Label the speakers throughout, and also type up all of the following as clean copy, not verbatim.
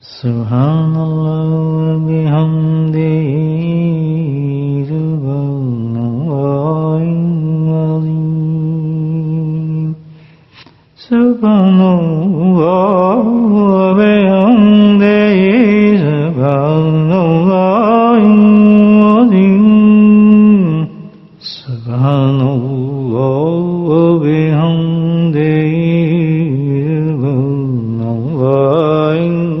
Speaker 1: Subhanallah bihamdihi subhanallahil azim. Subhanallah bihamdihi subhanallahil azim. Subhanallah bihamdihi subhanallahil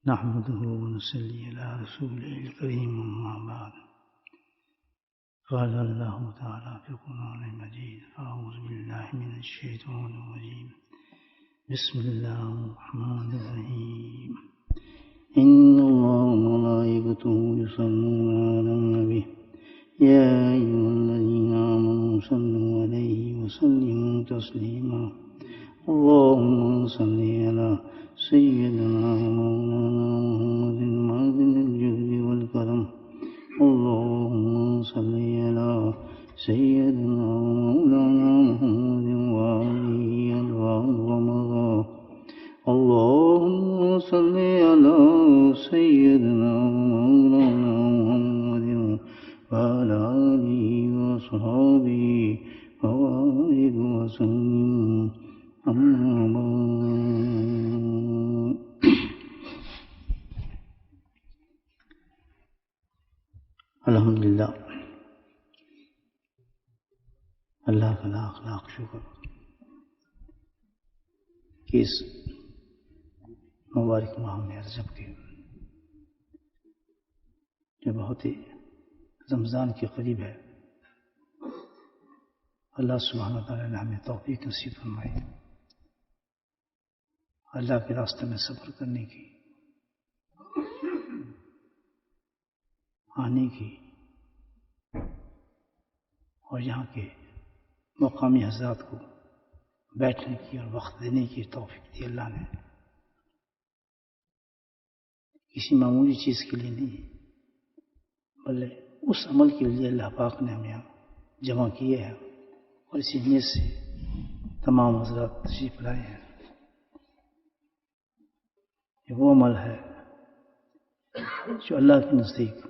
Speaker 1: نحمده ونصلي على رسوله الكريم أما بعد قال الله تعالى في القرآن المجيد أعوذ بالله من الشيطان الرجيم بسم الله الرحمن الرحيم إن الله وملائكته يصلون على النبي يا أيها الذين آمنوا صلوا عليه وسلموا تسليما اللهم صل على سيدنا ومولانا محمد معدن الجود والكرم اللهم صل على سيدنا ومولانا محمد وآله الوعد ومضى اللهم صل على سيدنا ومولانا محمد وعلى آله وصحبه وبارك وسلم أما بعد الحمدللہ اللہ کا لاکھ لاکھ شکر کہ اس مبارک ماہ میں رجب کے جو بہت ہی رمضان کے قریب ہے اللہ سبحانہ وتعالیٰ نے ہمیں توفیق نصیب فرمائی اللہ کے راستے میں صبر کرنے کی آنے کی اور یہاں کے مقامی حضرات کو بیٹھنے کی اور وقت دینے کی توفیق دی اللہ نے کسی معمولی چیز کے لیے نہیں بلکہ اس عمل کے لیے اللہ پاک نے ہمیں جمع کیے ہیں اور اسی نیت سے تمام حضرات تشریف لائے ہیں یہ وہ عمل ہے جو اللہ کے نزدیک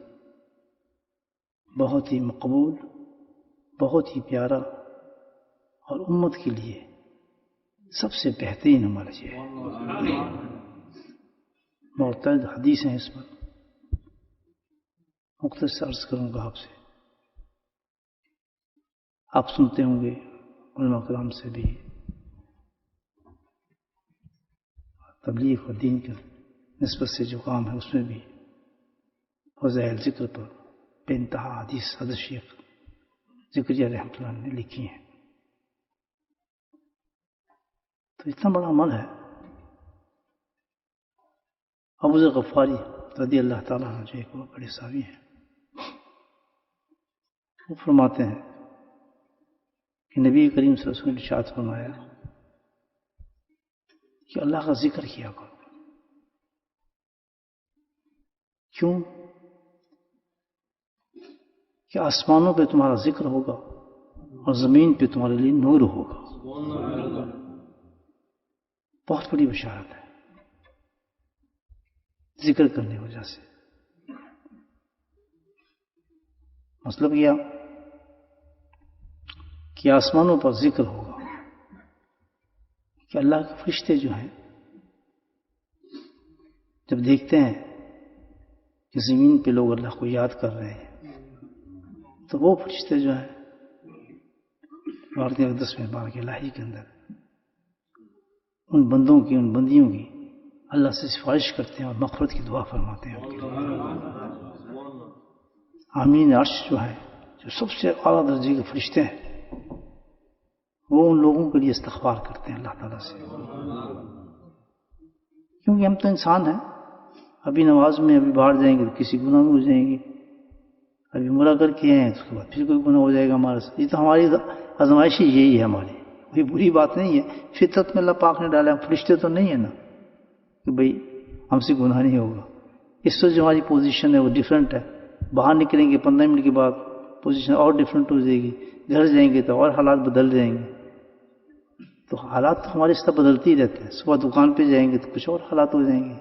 Speaker 1: بہت ہی مقبول بہت ہی پیارا اور امت کے لیے سب سے بہترین عمل ہے معتدد حدیث ہیں اس پر مختصر عرض کروں گا آپ سے آپ سنتے ہوں گے علماء کرام سے بھی تبلیغ اور دین کے نسبت سے جو کام ہے اس میں بھی فضائل ذکر پر بے انتہا حدیث حضرت شیخ ذکریہ رحمۃ اللہ نے لکھی ہیں تو اتنا بڑا عمل ہے ابو ذر غفاری رضی اللہ تعالیٰ عنہ جو ایک بہت بڑے صحابی ہیں وہ فرماتے ہیں کہ نبی کریم صلی اللہ علیہ وسلم نے ارشاد فرمایا کہ اللہ کا ذکر کیا کرو کیوں کہ آسمانوں پہ تمہارا ذکر ہوگا اور زمین پہ تمہارے لیے نور ہوگا بہت بڑی بشارت ہے ذکر کرنے کی وجہ سے مطلب کیا کہ آسمانوں پر ذکر ہوگا کہ اللہ کے فرشتے جو ہیں جب دیکھتے ہیں کہ زمین پہ لوگ اللہ کو یاد کر رہے ہیں تو وہ فرشتے جو ہیں بارہ اقدس میں بارہ الہی کے اندر ان بندوں کی ان بندیوں کی اللہ سے سفارش کرتے ہیں اور مغفرت کی دعا فرماتے ہیں آمین عرش جو ہے جو سب سے اعلیٰ درجے کے فرشتے ہیں وہ ان لوگوں کے لیے استغفار کرتے ہیں اللہ تعالیٰ سے کیونکہ ہم تو انسان ہیں ابھی نماز میں ابھی باہر جائیں گے تو کسی گناہ میں ہو جائیں گے ابھی عمرہ کر کے ہیں تو اس کے بعد پھر کوئی گناہ ہو جائے گا ہمارے ساتھ یہ تو ہماری آزمائش ہی یہی ہے ہماری کوئی بری بات نہیں ہے فطرت میں اللہ پاک نے ڈالا فرشتے تو نہیں ہے نا کہ بھئی ہم سے گناہ نہیں ہوگا اس وقت جو ہماری پوزیشن ہے وہ ڈیفرنٹ ہے باہر نکلیں گے 15 منٹ کے بعد پوزیشن اور ڈیفرنٹ ہو جائے گی گھر جائیں گے تو اور حالات بدل جائیں گے. تو حالات تو ہمارے اس طرح بدلتے ہی رہتے ہیں. صبح دکان پہ جائیں گے تو کچھ اور حالات ہو جائیں گے,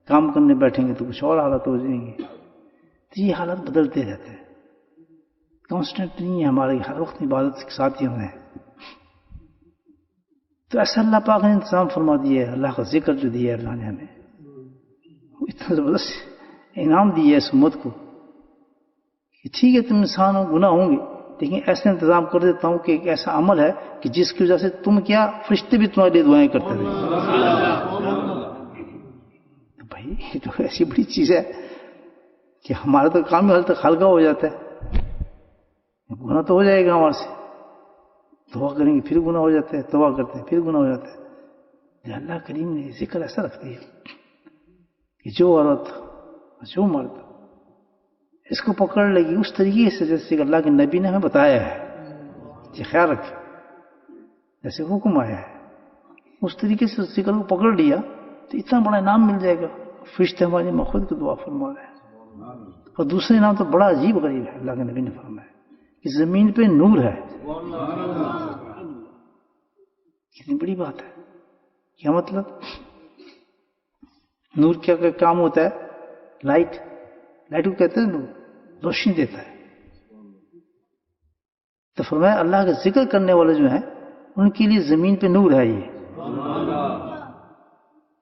Speaker 1: کام کرنے بیٹھیں گے تو کچھ اور حالات ہو جائیں گے. تو یہ حالات بدلتے رہتے ہیں, کانسٹنٹ نہیں ہے ہمارے ہر وقت عبادت کے ساتھ ہی ہونا ہے. تو ایسا اللہ پاک نے انتظام فرما دیا ہے. اللہ کا ذکر جو دیا ہے اللہ نے ہمیں, اتنا زبردست انعام دیا ہے اس امت کو کہ ٹھیک ہے تم انسان ہو, گناہ ہوں گے, لیکن ایسا انتظام کر دیتا ہوں کہ ایک ایسا عمل ہے کہ جس کی وجہ سے تم کیا فرشتے بھی تمہارے لیے دعائیں کرتے رہے. بھائی یہ تو ایسی بڑی چیز ہے کہ ہمارا تو کام حال تک ہلکا ہو جاتا ہے. گناہ تو ہو جائے گا ہمارے سے, توبہ کریں گے پھر گناہ ہو جاتا ہے, توبہ کرتے ہیں پھر گناہ ہو جاتا ہے. اللہ کریم نے ذکر ایسا رکھتی ہے کہ جو عورت جو مرد اس کو پکڑ لے گی اس طریقے سے جیسے کہ اللہ کے نبی نے ہمیں بتایا ہے کہ خیال رکھے, جیسے حکم آیا ہے اس طریقے سے ذکر کو پکڑ لیا تو اتنا بڑا انعام مل جائے گا. فرشتے ہمارے مخلوق کو دعا فرما رہے ہیں. اور دوسرے انعام تو بڑا عجیب غریب ہے. اللہ کے نبی نے فرمایا کہ زمین پہ نور ہے. کتنی بڑی بات ہے. کیا مطلب؟ نور کیا کام ہوتا ہے؟ لائٹ کو کہتے ہیں نور, روشنی دیتا ہے. تو فرمایا اللہ کا ذکر کرنے والے جو ہیں ان کے لیے زمین پہ نور ہے. یہ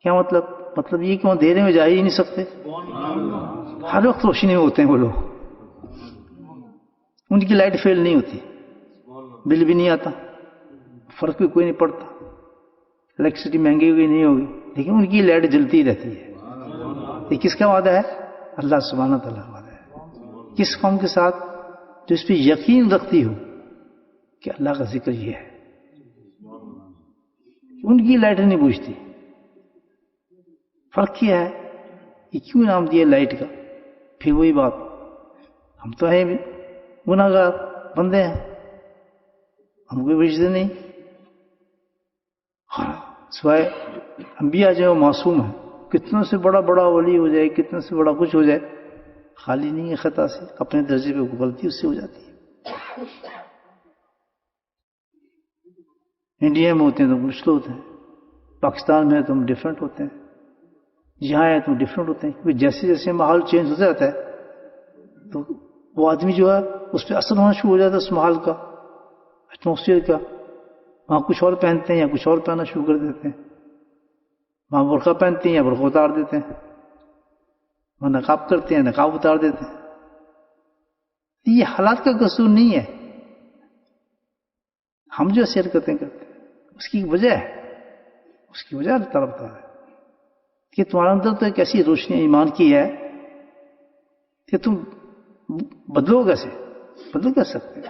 Speaker 1: کیا مطلب؟ مطلب یہ کہ وہ اندھیرے میں جا ہی نہیں سکتے, ہر وقت روشنی میں ہوتے ہیں وہ لوگ. ان کی لائٹ فیل نہیں ہوتی, بل بھی نہیں آتا, فرق بھی کوئی نہیں پڑتا, الیکٹریسٹی مہنگی ہوگی نہیں ہوگی, لیکن ان کی لائٹ جلتی رہتی ہے. یہ کس کا وعدہ ہے؟ اللہ سبحانہ تعالیٰ کا وعدہ ہے. کس قوم کے ساتھ؟ جو اس پہ یقین رکھتی ہو کہ اللہ کا ذکر یہ ہے. ان کی لائٹ نہیں بوجھتی. فرق کیا ہے؟ یہ کیوں نام دیا لائٹ کا؟ پھر وہی بات, ہم تو ہیں گناہ گار بندے ہیں, ہم کوئی بوجھتے نہیں. سوائے انبیاء جو معصوم ہیں, کتنے سے بڑا ولی ہو جائے, کتنے سے بڑا کچھ ہو جائے, خالی نہیں ہے خطا سے, اپنے درجے پہ غلطی اس سے ہو جاتی ہے. انڈیا میں ہوتے ہیں تو مشکل ہوتے ہیں, پاکستان میں ہے تو ہم ڈفرینٹ ہوتے ہیں, یہاں ہے تو ڈفرینٹ ہوتے ہیں. کیونکہ جیسے جیسے ماحول چینج ہوتا جاتا ہے تو وہ آدمی جو ہے اس پہ اثر ہونا شروع ہو جاتا ہے, اس ماحول کا, ایٹماسفیئر کا. وہاں کچھ اور پہنتے ہیں یا کچھ اور پہننا شروع کر دیتے ہیں, وہاں برقع پہنتے ہیں یا برقع اتار دیتے ہیں, وہاں نقاب کرتے ہیں نقاب اتار دیتے ہیں. یہ حالات کا قصور نہیں ہے, ہم جو ایسی حرکتیں کرتے ہیں اس کی وجہ ہے, اس کی وجہ اللہ تعالیٰ بتا رہا ہے کہ تمہارے اندر تو ایک ایسی روشنی ایمان کی ہے کہ تم بدلو کیسے, بدل کر سکتے.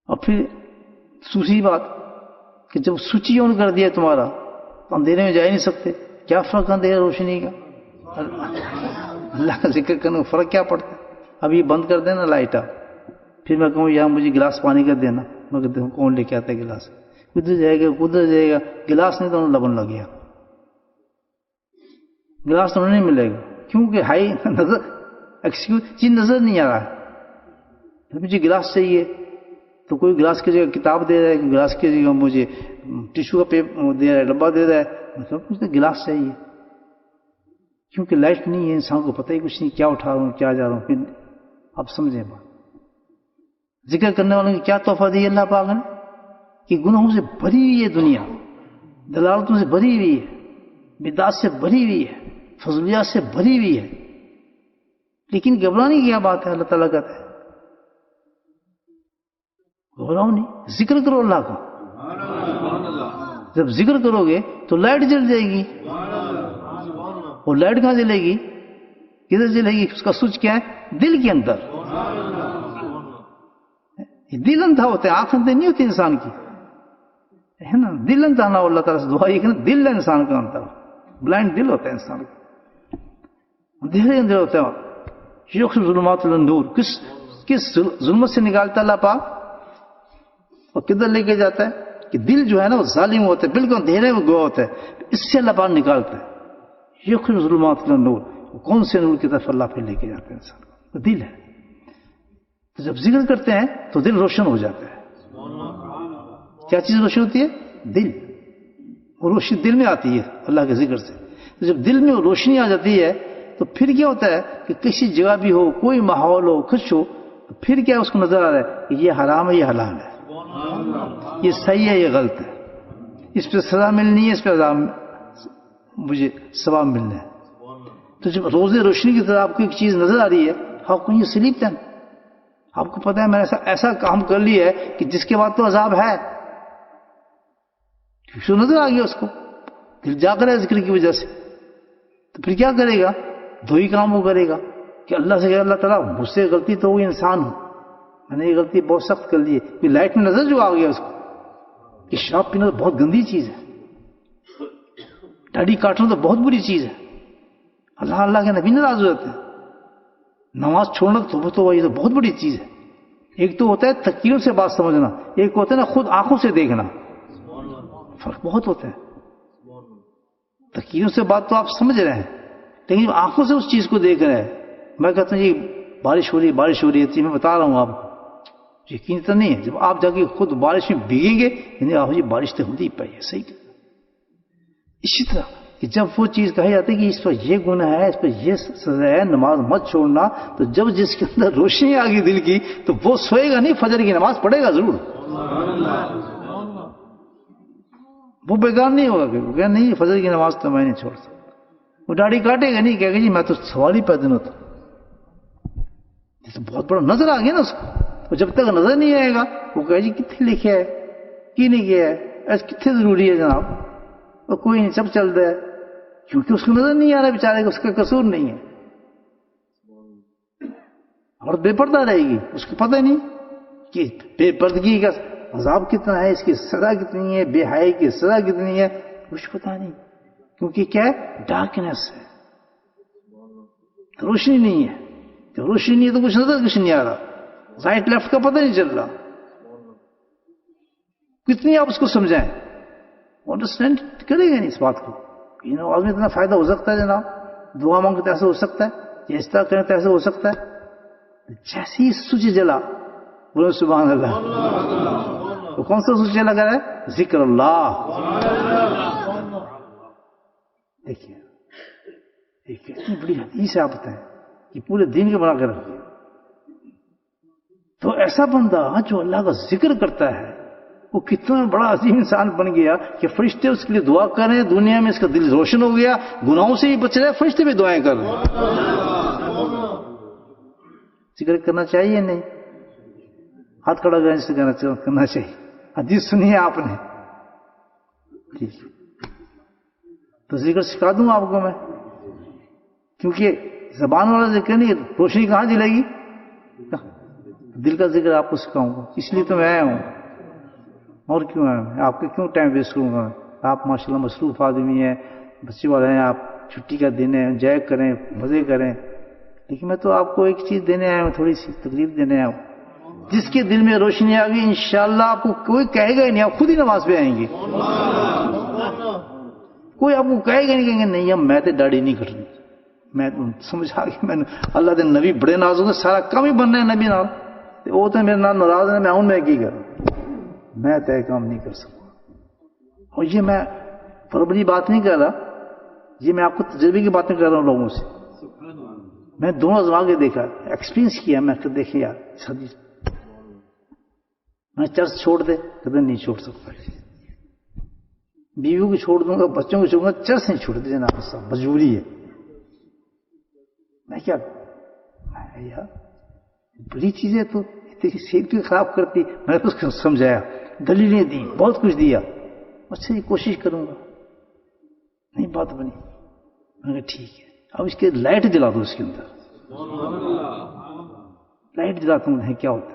Speaker 1: اور پھر دوسری بات کہ جب سوئچ آن کر دیا تمہارا تو اندھیرے میں جا ہی نہیں سکتے. کیا فرق اندھیرے روشنی کا؟ اللہ کا ذکر کرنے کا فرق کیا پڑتا ہے؟ اب یہ بند کر دینا لائٹ, آپ پھر میں کہوں یہاں مجھے گلاس پانی کا دینا, میں کہتا ہوں کون لے کے آتا ہے گلاس, کدھر جائے گا, گلاس نہیں تو انہوں لبن لگ گیا, گلاس تو نہیں ملے گا کیونکہ ہائی نظر چیز نظر نہیں آ رہا ہے. مجھے گلاس چاہیے تو کوئی گلاس کی جگہ کتاب دے رہا ہے, کوئی گلاس کی جگہ مجھے ٹیشو کا پیپر دے رہا ہے, ڈبہ دے رہا ہے, مطلب مجھے گلاس چاہیے. کیونکہ لائٹ نہیں ہے, انسان کو پتہ ہی کچھ نہیں کیا اٹھا رہا ہوں کیا جا رہا ہوں. پھر آپ سمجھیں بات, ذکر کرنے والوں کی کیا تحفہ دی اللہ پاک نے کہ گناہوں سے بھری ہوئی ہے دنیا, دلالتوں سے بھری ہوئی ہے, بدعات سے بھری ہوئی ہے, فضولیات سے بھری ہوئی ہے, لیکن گھبرانے کی کیا بات ہے؟ اللہ تعالیٰ کہتا ہے گھبراؤ نہیں, ذکر کرو اللہ کا. جب ذکر کرو گے تو لائٹ جل جائے گی, اور لائٹ کہاں جلے گی, کدھر جلے گی؟ اس کا سوئچ کیا ہے؟ دل کے اندر. دل اندھا ہوتا ہے, آنکھ اندھی نہیں ہوتی انسان کی, ہے نا. دل اندھا نہ ہو, اللہ تعالیٰ سے دعا یہ کہ دل ہے انسان کا اندھا, بلائنڈ دل ہوتا ہے انسان کا, اندھیرے اندھیرے ہوتا ہے. یخرج ظلمات النور, کس ظلمت سے نکالتا اللہ پاک اور کدھر لے کے جاتا ہے کہ دل جو ہے نا وہ ظالم ہوتا ہے, بالکل اندھیرے میں گوا ہوتا ہے, اس سے اللہ پاک نکالتا ہے. یخرج ظلمات النور, کون سے نور کی طرف اللہ پہ لے کے جاتا ہے انسان کو؟ دل ہے. تو جب ذکر کرتے ہیں تو دل روشن ہو جاتا ہے. کیا چیز روشن ہوتی ہے؟ دل. وہ روشنی دل میں آتی ہے اللہ کے ذکر سے. تو جب دل میں روشنی آ جاتی ہے تو پھر کیا ہوتا ہے کہ کسی جگہ بھی ہو، کوئی ماحول ہو، کچھ ہو، تو پھر کیا اس کو نظر آ رہا ہے کہ یہ حرام ہے، یہ حلال ہے، یہ صحیح ہے، یہ غلط ہے، اس پہ سزا ملنی ہے، اس پہ عذاب مجھے ثواب ملنا ہے. تو جب روز روشنی کی طرح آپ کو ایک چیز نظر آ رہی ہے، آپ کو یہ سلیپ دین، آپ کو پتا ہے میں نے ایسا کام کر لیا ہے کہ جس کے بعد تو عذاب ہے، کیونکہ نظر آ گیا اس کو، دل جاگ رہا ہے ذکر کی وجہ سے. تو پھر کیا کرے گا؟ دو ہی کام وہ کرے گا کہ اللہ سے کہ اللہ تعالیٰ مجھ سے غلطی تو ہوئی، انسان ہوں، میں نے یہ غلطی بہت سخت کر لی ہے. کہ لائٹ میں نظر جو آ گیا اس کو کہ شراب پینا تو بہت گندی چیز ہے، داڑھی کاٹنا تو بہت بری چیز ہے، اللہ کے نبی ناراض ہو جاتے ہیں. نماز چھوڑنا تو یہ تو بہت بڑی چیز ہے. ایک تو ہوتا ہے تکیوں سے بات سمجھنا، ایک ہوتا ہے نا خود آنکھوں سے دیکھنا، فرق بہت ہوتا ہے. تکیوں سے بات تو آپ سمجھ رہے ہیں، لیکن آنکھوں سے اس چیز کو دیکھ رہے ہیں. میں کہتا ہوں یہ بارش ہو رہی ہے، میں بتا رہا ہوں آپ کو، یقین تو نہیں ہے. جب آپ جا کے خود بارش میں بھیگیں گے یعنی آپ یہ بارش تو ہوتی ہی پڑی ہے، صحیح. اسی طرح کہ جب وہ چیز کہی جاتی ہے کہ اس پر یہ گناہ ہے، اس پر یہ سزا ہے، نماز مت چھوڑنا، تو جب جس کے اندر روشنی آ گئی دل کی تو وہ سوئے گا نہیں، فجر کی نماز پڑھے گا ضرور. وہ بیکار نہیں ہوگا کہ نہیں فجر کی نماز تو میں نہیں چھوڑ سکتا. وہ داڑھی کاٹے گا نہیں، کہے گا جی میں تو سوال ہی پیدا ہوتا. یہ تو بہت بڑا نظر آ گیا نا اس کو. اور جب تک نظر نہیں آئے گا وہ کہے جی کتنے لکھے ہے، کی نہیں کیا ہے، ایسا کتنے ضروری ہے جناب، اور کوئی نہیں سب چل رہا ہے، کیونکہ اس کو نظر نہیں آ رہا بیچارے کو، اس کا قصور نہیں ہے. اور بے پردہ رہے گی، اس کو پتہ نہیں کہ بے پردگی کا عذاب کتنا ہے، اس کی سزا کتنی ہے، بے حیائی کی سزا کتنی ہے، کچھ پتہ نہیں. کیونکہ کیا ہے؟ ڈارکنیس ہے، روشنی نہیں ہے. جب روشنی نہیں ہے تو کچھ نظر کچھ نہیں آ رہا، رائٹ لیفٹ کا پتہ نہیں چل رہا. کتنی آپ اس کو سمجھائیں، انڈرسٹینڈ کرے گا نہیں اس بات کو. نماز میں اتنا فائدہ ہو سکتا ہے جناب، دعا مانگتے تو ایسے ہو سکتا ہے، یا اس طرح کریں تو ایسے ہو سکتا ہے. جیسے ہی سوچ جلا، بولو سبحان اللہ. تو کون سا سوچ جلا کر ہے؟ ذکر اللہ. دیکھیے ایک اتنی بڑی حدیث ہے، آپ بتائیں کہ پورے دین کے بنا کر رکھ دیا. تو ایسا بندہ جو اللہ کا ذکر کرتا ہے وہ کتنا بڑا عظیم انسان بن گیا کہ فرشتے اس کے لیے دعا کر رہے ہیں، دنیا میں اس کا دل روشن ہو گیا، گناہوں سے بھی بچ رہے، فرشتے بھی دعائیں کر رہے ہیں. ذکر کرنا چاہیے نہیں؟ ہاتھ کھڑا کرنے سے کرنا چاہیے. حدیث سنی ہے آپ نے، ٹھیک ہے تو ذکر سکھا دوں آپ کو میں، کیونکہ زبان والا ذکر نہیں، روشنی کہاں جلے گی؟ دل کا ذکر آپ کو سکھاؤں گا. اس لیے تو میں آیا ہوں، اور کیوں آیا ہوں؟ آپ کے کیوں ٹائم ویسٹ کروں گا؟ آپ ماشاءاللہ مصروف آدمی ہیں، بچے والے ہیں، آپ چھٹی کا دن ہے، انجوائے کریں، مزے کریں. لیکن میں تو آپ کو ایک چیز دینے آیا ہوں، تھوڑی سی تکلیف دینے آیا ہوں. جس کے دل میں روشنی آ گئی انشاءاللہ آپ کو کوئی کہے گا ہی نہیں، آپ خود ہی نماز پہ آئیں گے. کوئی آپ کو کہے گا نہیں، کہیں گے نہیں اب میں تو داڑھی نہیں کرنی. میں سمجھا کہ میں اللہ کے نبی بڑے ناز ہوتے، سارا کام ہی بن رہے ہیں نبی نال، وہ تو میرے نال ناراض ہے، میں آؤں میں کی کروں، میں طے کام نہیں کر سکوں. اور یہ میں فربری بات نہیں کر رہا، یہ میں آپ کو تجربے کی باتیں کر رہا ہوں لوگوں سے. میں دونوں ازما کے دیکھا، ایکسپیرینس کیا. میں کہ دیکھیں یار حدیث میں چرچ چھوڑ دے کبھی نہیں چھوڑ سکتا، بیوی کو چھوڑ دوں گا، بچوں کو چھوڑوں گا، چرچ نہیں چھوڑ دے جناب، سب مجبوری ہے. میں کیا یار بڑی چیز ہے، تو تیری صحت بھی خراب کرتی. میں نے تو اس کو سمجھایا، دلیلیں دی، بہت کچھ دیا. اچھا یہ کوشش کروں گا، نہیں بات بنی. میں نے کہا ٹھیک ہے، اب اس کے لائٹ جلا دو، اس کے اندر لائٹ جلاتا ہوں کیا ہوتا ہے.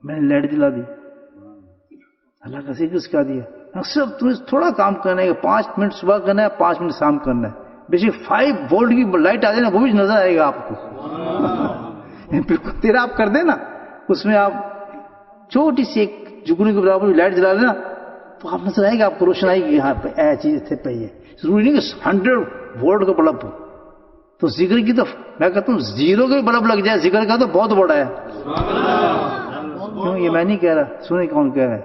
Speaker 1: میں نے لائٹ جلا دی، اللہ کا ذکر سکھا دیا. صرف تمہیں تھوڑا کام کرنا ہے، 5 منٹ صبح کرنا ہے، 5 منٹ شام کرنا ہے. بیشک 5 وولٹ کی لائٹ آ جائے نا، وہ بھی نظر آئے گا آپ کو. بالکل تیرا آپ کر دیں نا، اس میں آپ چھوٹی سی ایک جگنی کے برابر لائٹ جلا لینا تو آپ نظر آئے گا، آپ کو روشن آئے گی، یہاں پہ اے چیز اتنے پہ ہے. ضروری نہیں کہ 100 وولٹ کا بلب ہو، تو ذکر کی تو میں کہتا ہوں زیرو کے بلب لگ جائے ذکر کا تو بہت بڑا ہے. کیوں یہ میں نہیں کہہ رہا, سنیں کون کہہ رہا ہے,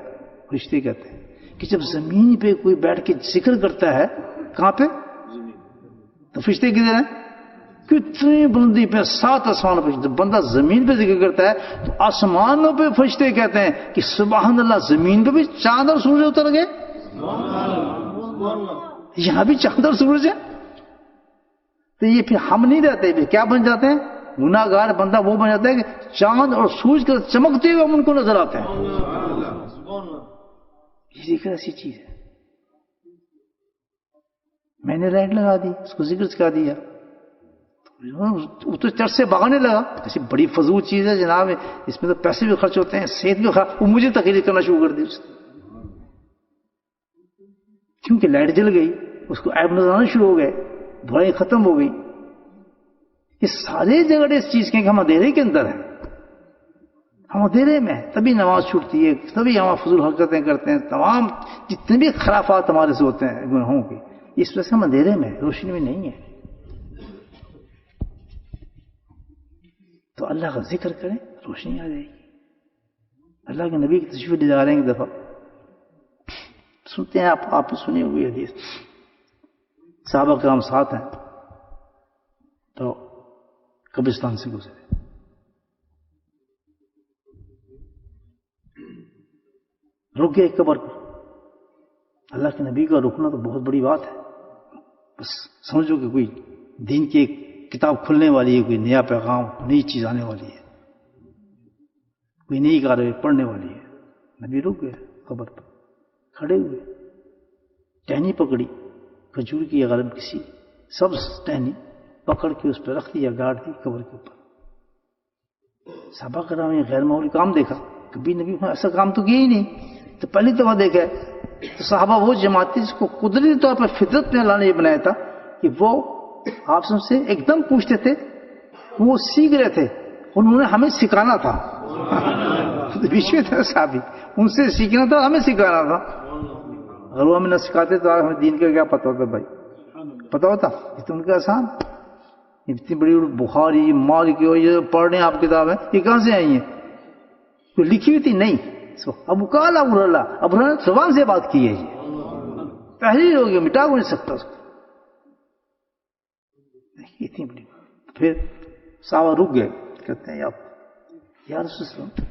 Speaker 1: فرشتے کہتے ہیں کہ جب زمین پہ کوئی بیٹھ کے ذکر کرتا ہے, کہاں پہ, تو فرشتے کدھر ہیں, کتنی بلندی پہ, 7 آسمانوں پہ. جب بندہ زمین پہ ذکر کرتا ہے تو آسمانوں پہ فرشتے کہتے ہیں کہ سبحان اللہ, زمین پہ بھی چاند اور سورج اتر گئے, یہاں بھی چاند اور سورج ہے. تو یہ پھر ہم نہیں رہتے, پھر کیا بن جاتے ہیں, گناہ گار بندہ وہ بن جاتا ہے کہ چاند اور سورج کے چمکتے ہوئے ہم ان کو نظر آتے ہیں. یہ ذکر ایسی چیز ہے. میں نے لائٹ لگا دی, اس کو ذکر سکھا دیا, وہ تو چرچ سے بھاگنے لگا, ایسی بڑی فضول چیز ہے جناب, اس میں تو پیسے بھی خرچ ہوتے ہیں, صحت بھی خراب. وہ مجھے تقریر کرنا شروع کر دی اس نے, کیونکہ لائٹ جل گئی, اس کو عیب نظر آنا شروع ہو گئے, دھوئیں ختم ہو گئی. یہ سارے جھگڑے اس چیز کے کہ ہم اندھیرے کے اندر ہیں, ہم اندھیرے میں, تبھی نماز چھوٹتی ہے, تبھی ہم فضول حرکتیں کرتے ہیں, تمام جتنے بھی خرافات ہمارے سے ہوتے ہیں گناہوں کے, اس وجہ سے ہم اندھیرے میں, روشنی میں نہیں ہے. تو اللہ کا ذکر کریں, روشنی آ جائے گی. اللہ کے نبی کی تشریف لے جا رہے ہیں ایک دفعہ, سنتے ہیں آپ سنی ہوئی حدیث, صحابہ کرام ساتھ ہیں تو قبرستان سے گزرے, رک گئے قبر پر. اللہ کے نبی کا رکنا تو بہت بڑی بات ہے, بس سمجھو کہ کوئی دین کی ایک کتاب کھلنے والی ہے, کوئی نیا پیغام, نئی چیز آنے والی ہے, کوئی نئی کاروائی پڑھنے والی ہے. نبی رک گئے قبر پر, کھڑے ہوئے, ٹہنی پکڑی, کھجور کی یا غالب کسی سبز ٹہنی پکڑ کے اس پہ رکھ دیا, گاڑ دی قبر کے اوپر. صحابہ کرام نے غیر معمولی کام دیکھا, کبھی نبی ایسا کام تو کیا ہی نہیں, تو پہلی دفعہ دیکھا ہے. تو صحابہ وہ جماعت تھی جس کو قدرتی طور پر فطرت میں اللہ نے یہ بنایا تھا کہ وہ آپ سے ایک دم پوچھتے تھے, وہ سیکھ رہے تھے, انہوں نے ہمیں سکھانا تھا. بیچ میں تھے صحابی, ان سے سیکھنا تھا, ہمیں سکھانا تھا. اگر وہ ہمیں نہ سکھاتے تو ہمیں دین کا کیا پتہ ہوتا بھائی, پتہ ہوتا. یہ تو ان کا آسان, اتنی بڑی بخاری مالکی اور یہ پڑھ رہے ہیں آپ کتابیں, یہ کہاں سے آئی ہیں, کوئی لکھی ہوئی تھی نہیں. ابو کال ابو اللہ, ابو نے زبان سے بات کی ہے, یہ تحریر ہو گئی, مٹا کو نہیں سکتا اس کو. اتنی بڑی. پھر صحابہ رک گئے, کہتے ہیں یا رسول اللہ,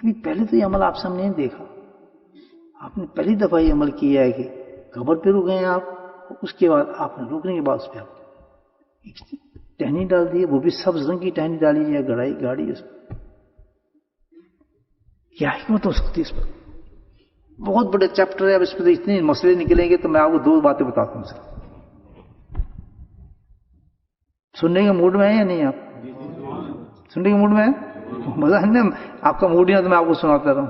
Speaker 1: کبھی پہلے تو یہ عمل آپ سے ہم نے نہیں دیکھا, آپ نے پہلی دفعہ یہ عمل کیا ہے کہ قبر پہ رک گئے ہیں آپ, اس کے بعد آپ نے رکنے کے بعد اس پہ آپ ٹہنی ڈال دی, وہ بھی سبز رنگ کی ٹہنی ڈالی ہے, گاڑی اس پہ. کیا حکمت ہو سکتی اس پر, بہت بڑے چیپٹر ہے, اب اس پہ اتنے مسئلے نکلیں گے تو میں آپ کو 2 باتیں بتاتا ہوں. سننے کے موڈ میں ہے یا نہیں, آپ سننے کے موڈ میں ہے, مزہ ہے نا, آپ کا موڈ ہی نہ تو میں آپ کو سناتا رہوں.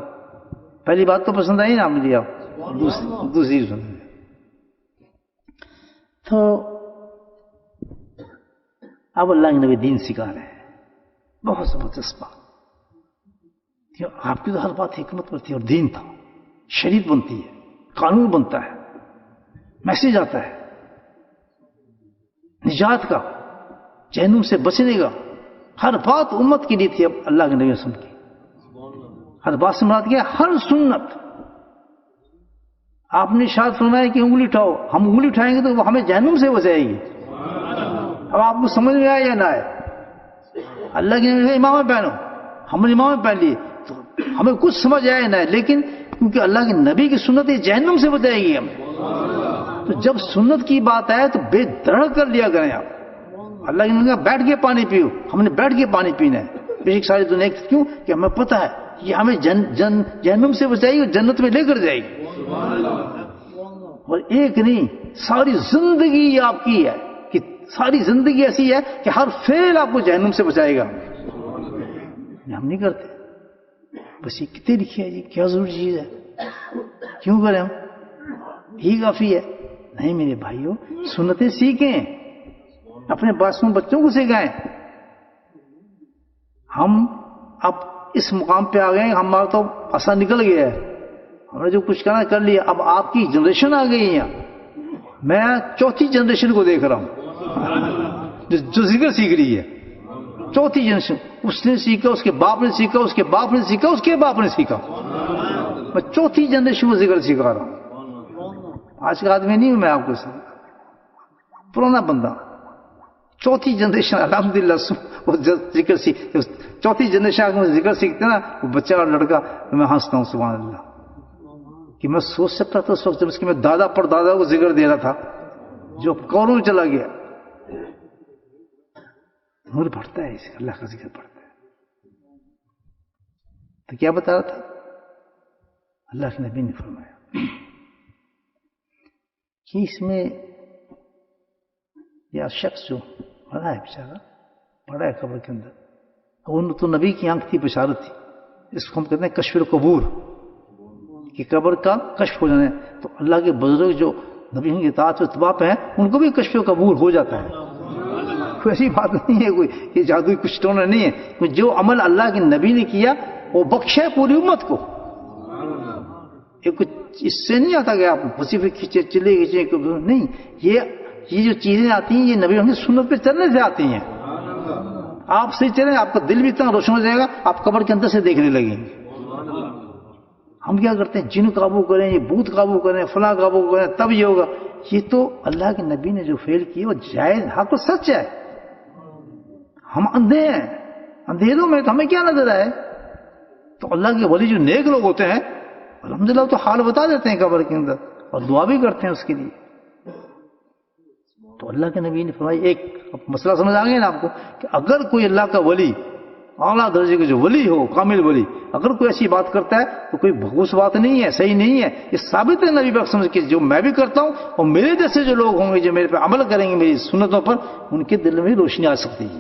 Speaker 1: پہلی بات تو پسند آئی نا مجھے, آپ دوسری سن. تو اب اللہ کے نبی دین سکھا رہے ہیں, بہت زبردست بات. آپ کی تو ہر بات حکمت پر تھی, اور دین تھا, شریعت بنتی ہے, قانون بنتا ہے, میسج آتا ہے نجات کا, جہنم سے بچنے کا, ہر بات امت کے لیے تھی. اب اللہ کے نبی سن کی ہر بات سے مراد کیا, ہر سنت. آپ نے ارشاد فرمایا کہ انگلی اٹھاؤ, ہم انگلی اٹھائیں گے تو وہ ہمیں جہنم سے بچائے گی. اب آپ کو سمجھ میں آئے یا نہ آئے, اللہ کے نبی امامہ پہنو, ہم نے امامہ پہن لیے تو ہمیں کچھ سمجھ آئے نہ آئے, لیکن کیونکہ اللہ کے نبی کی سنت یہ جہنم سے بچائے گی ہمیں. تو جب سنت کی بات آئے تو بے دھڑک کر لیا کریں آپ. اللہ کے نبی نے بیٹھ کے پانی پیو, ہم نے بیٹھ کے پانی پینا ہے. بیشک ساری دنیا کیوں کہ ہمیں پتہ ہے یہ ہمیں جہنم سے بچائے گی اور جنت میں لے کر جائے گی. اور ایک نہیں, ساری زندگی آپ کی ہے, کہ ساری زندگی ایسی ہے کہ ہر فعل آپ کو جہنم سے بچائے گا. ہم نہیں کرتے, بس یہ کتنے لکھی ہے جی, کیا ضروری چیز ہے, کیوں کریں ہم, یہی کافی ہے. نہیں میرے بھائیوں, سنتیں سیکھیں, اپنے بچوں کو سکھائیں. ہم اب اس مقام پہ آ گئے, ہمارا تو اثر نکل گیا ہے, ہم نے جو کچھ کرنا کر لیا. اب آپ کی جنریشن آ گئی ہے, میں 4تھی جنریشن کو دیکھ رہا ہوں. جو ذکر سیکھ رہی ہے. چوتھی جنریشن, اس نے سیکھا, اس کے باپ نے سیکھا, اس کے باپ نے سیکھا, اس کے باپ نے سیکھا. میں چوتھی جنریشن کو ذکر سکھا رہا ہوں. آج کا آدمی نہیں ہوں میں آپ کو, پرانا بندہ. چوتھی جنریشن الحمدللہ وہ ذکر سیکھ, چوتھی جنریشن میں ذکر سیکھتے نا وہ بچہ اور لڑکا, میں ہنستا ہوں سبحان اللہ کہ میں سوچ سکتا تھا اس وقت جب اس کے میں دادا پر دادا کو ذکر دے رہا تھا جو کوروں میں چلا گیا. نور بڑھتا ہے, اس اللہ کا ذکر بڑھتا ہے. تو کیا بتا رہا تھا, اللہ کے نبی نے فرمایا کہ اس میں یا شخص جو پڑا ہے بیچارہ, پڑا ہے قبر کے اندر, وہ تو نبی کی آنکھ تھی, بشارت تھی. اس کو ہم کہتے ہیں کشف القبور, کہ قبر کا کشف ہو جانا ہے. تو اللہ کے بزرگ جو نبی کی اطاعت و اتباع پہ ہیں ان کو بھی کشف قبول ہو جاتا ہے. کوئی ایسی بات نہیں ہے, کوئی یہ جادوئی کچھ ٹونا نہیں ہے. جو عمل اللہ کے نبی نے کیا وہ بخشا ہے پوری امت کو. یہ کچھ اس سے نہیں آتا کہ آپ وظیفے کھینچے چلے کھینچے نہیں. یہ جو چیزیں آتی ہیں یہ نبی کی سنت پہ چلنے سے آتی ہیں. آپ سے چلیں, آپ کا دل بھی اتنا روشن ہو جائے گا, آپ قبر کے اندر سے دیکھنے لگیں گے. ہم کیا کرتے ہیں, جن قابو کریں, یہ بھوت قابو کریں, فلاں قابو کریں, تب یہ ہوگا. یہ تو اللہ کے نبی نے جو فعل کیا وہ جائز حق و سچ ہے. ہم اندھے ہیں, اندھیروں میں تو ہمیں کیا نظر آئے. تو اللہ کے ولی جو نیک لوگ ہوتے ہیں الحمدللہ تو حال بتا دیتے ہیں قبر کے اندر, اور دعا بھی کرتے ہیں اس کے لیے. تو اللہ کے نبی نے فرمایا, ایک مسئلہ سمجھ آ گیا نا آپ کو, کہ اگر کوئی اللہ کا ولی, اعلیٰ درجے کا جو ولی ہو, کامل ولی, اگر کوئی ایسی بات کرتا ہے تو کوئی بھگوس بات نہیں ہے, صحیح نہیں ہے. یہ ثابت ہے نبی پاک سمجھ کے, جو میں بھی کرتا ہوں اور میرے جیسے جو لوگ ہوں گے جو میرے پہ عمل کریں گے میری سنتوں پر, ان کے دل میں روشنی آ سکتی ہے.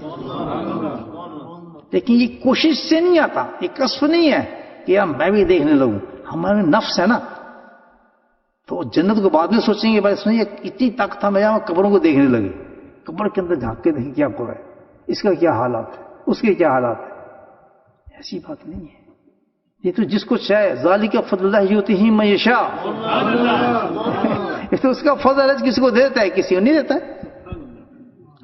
Speaker 1: لیکن یہ کوشش سے نہیں آتا, یہ کسب نہیں ہے کہ یار میں بھی دیکھنے لگوں. ہمارے نفس ہے نا, تو جنت کو بعد میں سوچیں گے بھائی سنیے اتنی طاقت ہمیں یہاں قبروں کو دیکھنے لگے, قبر کے اندر جھانک کے دیکھیں کیا ہو رہا ہے, اس کا کیا حالات ہے, اس کے کیا حالات ہے. ایسی بات نہیں ہے. یہ تو جس کو چاہے, ذالک فضل اللہ یؤتیہ من یشاء, یہ تو اس کا فضل ہے, کسی کو دیتا ہے کسی کو نہیں دیتا ہے.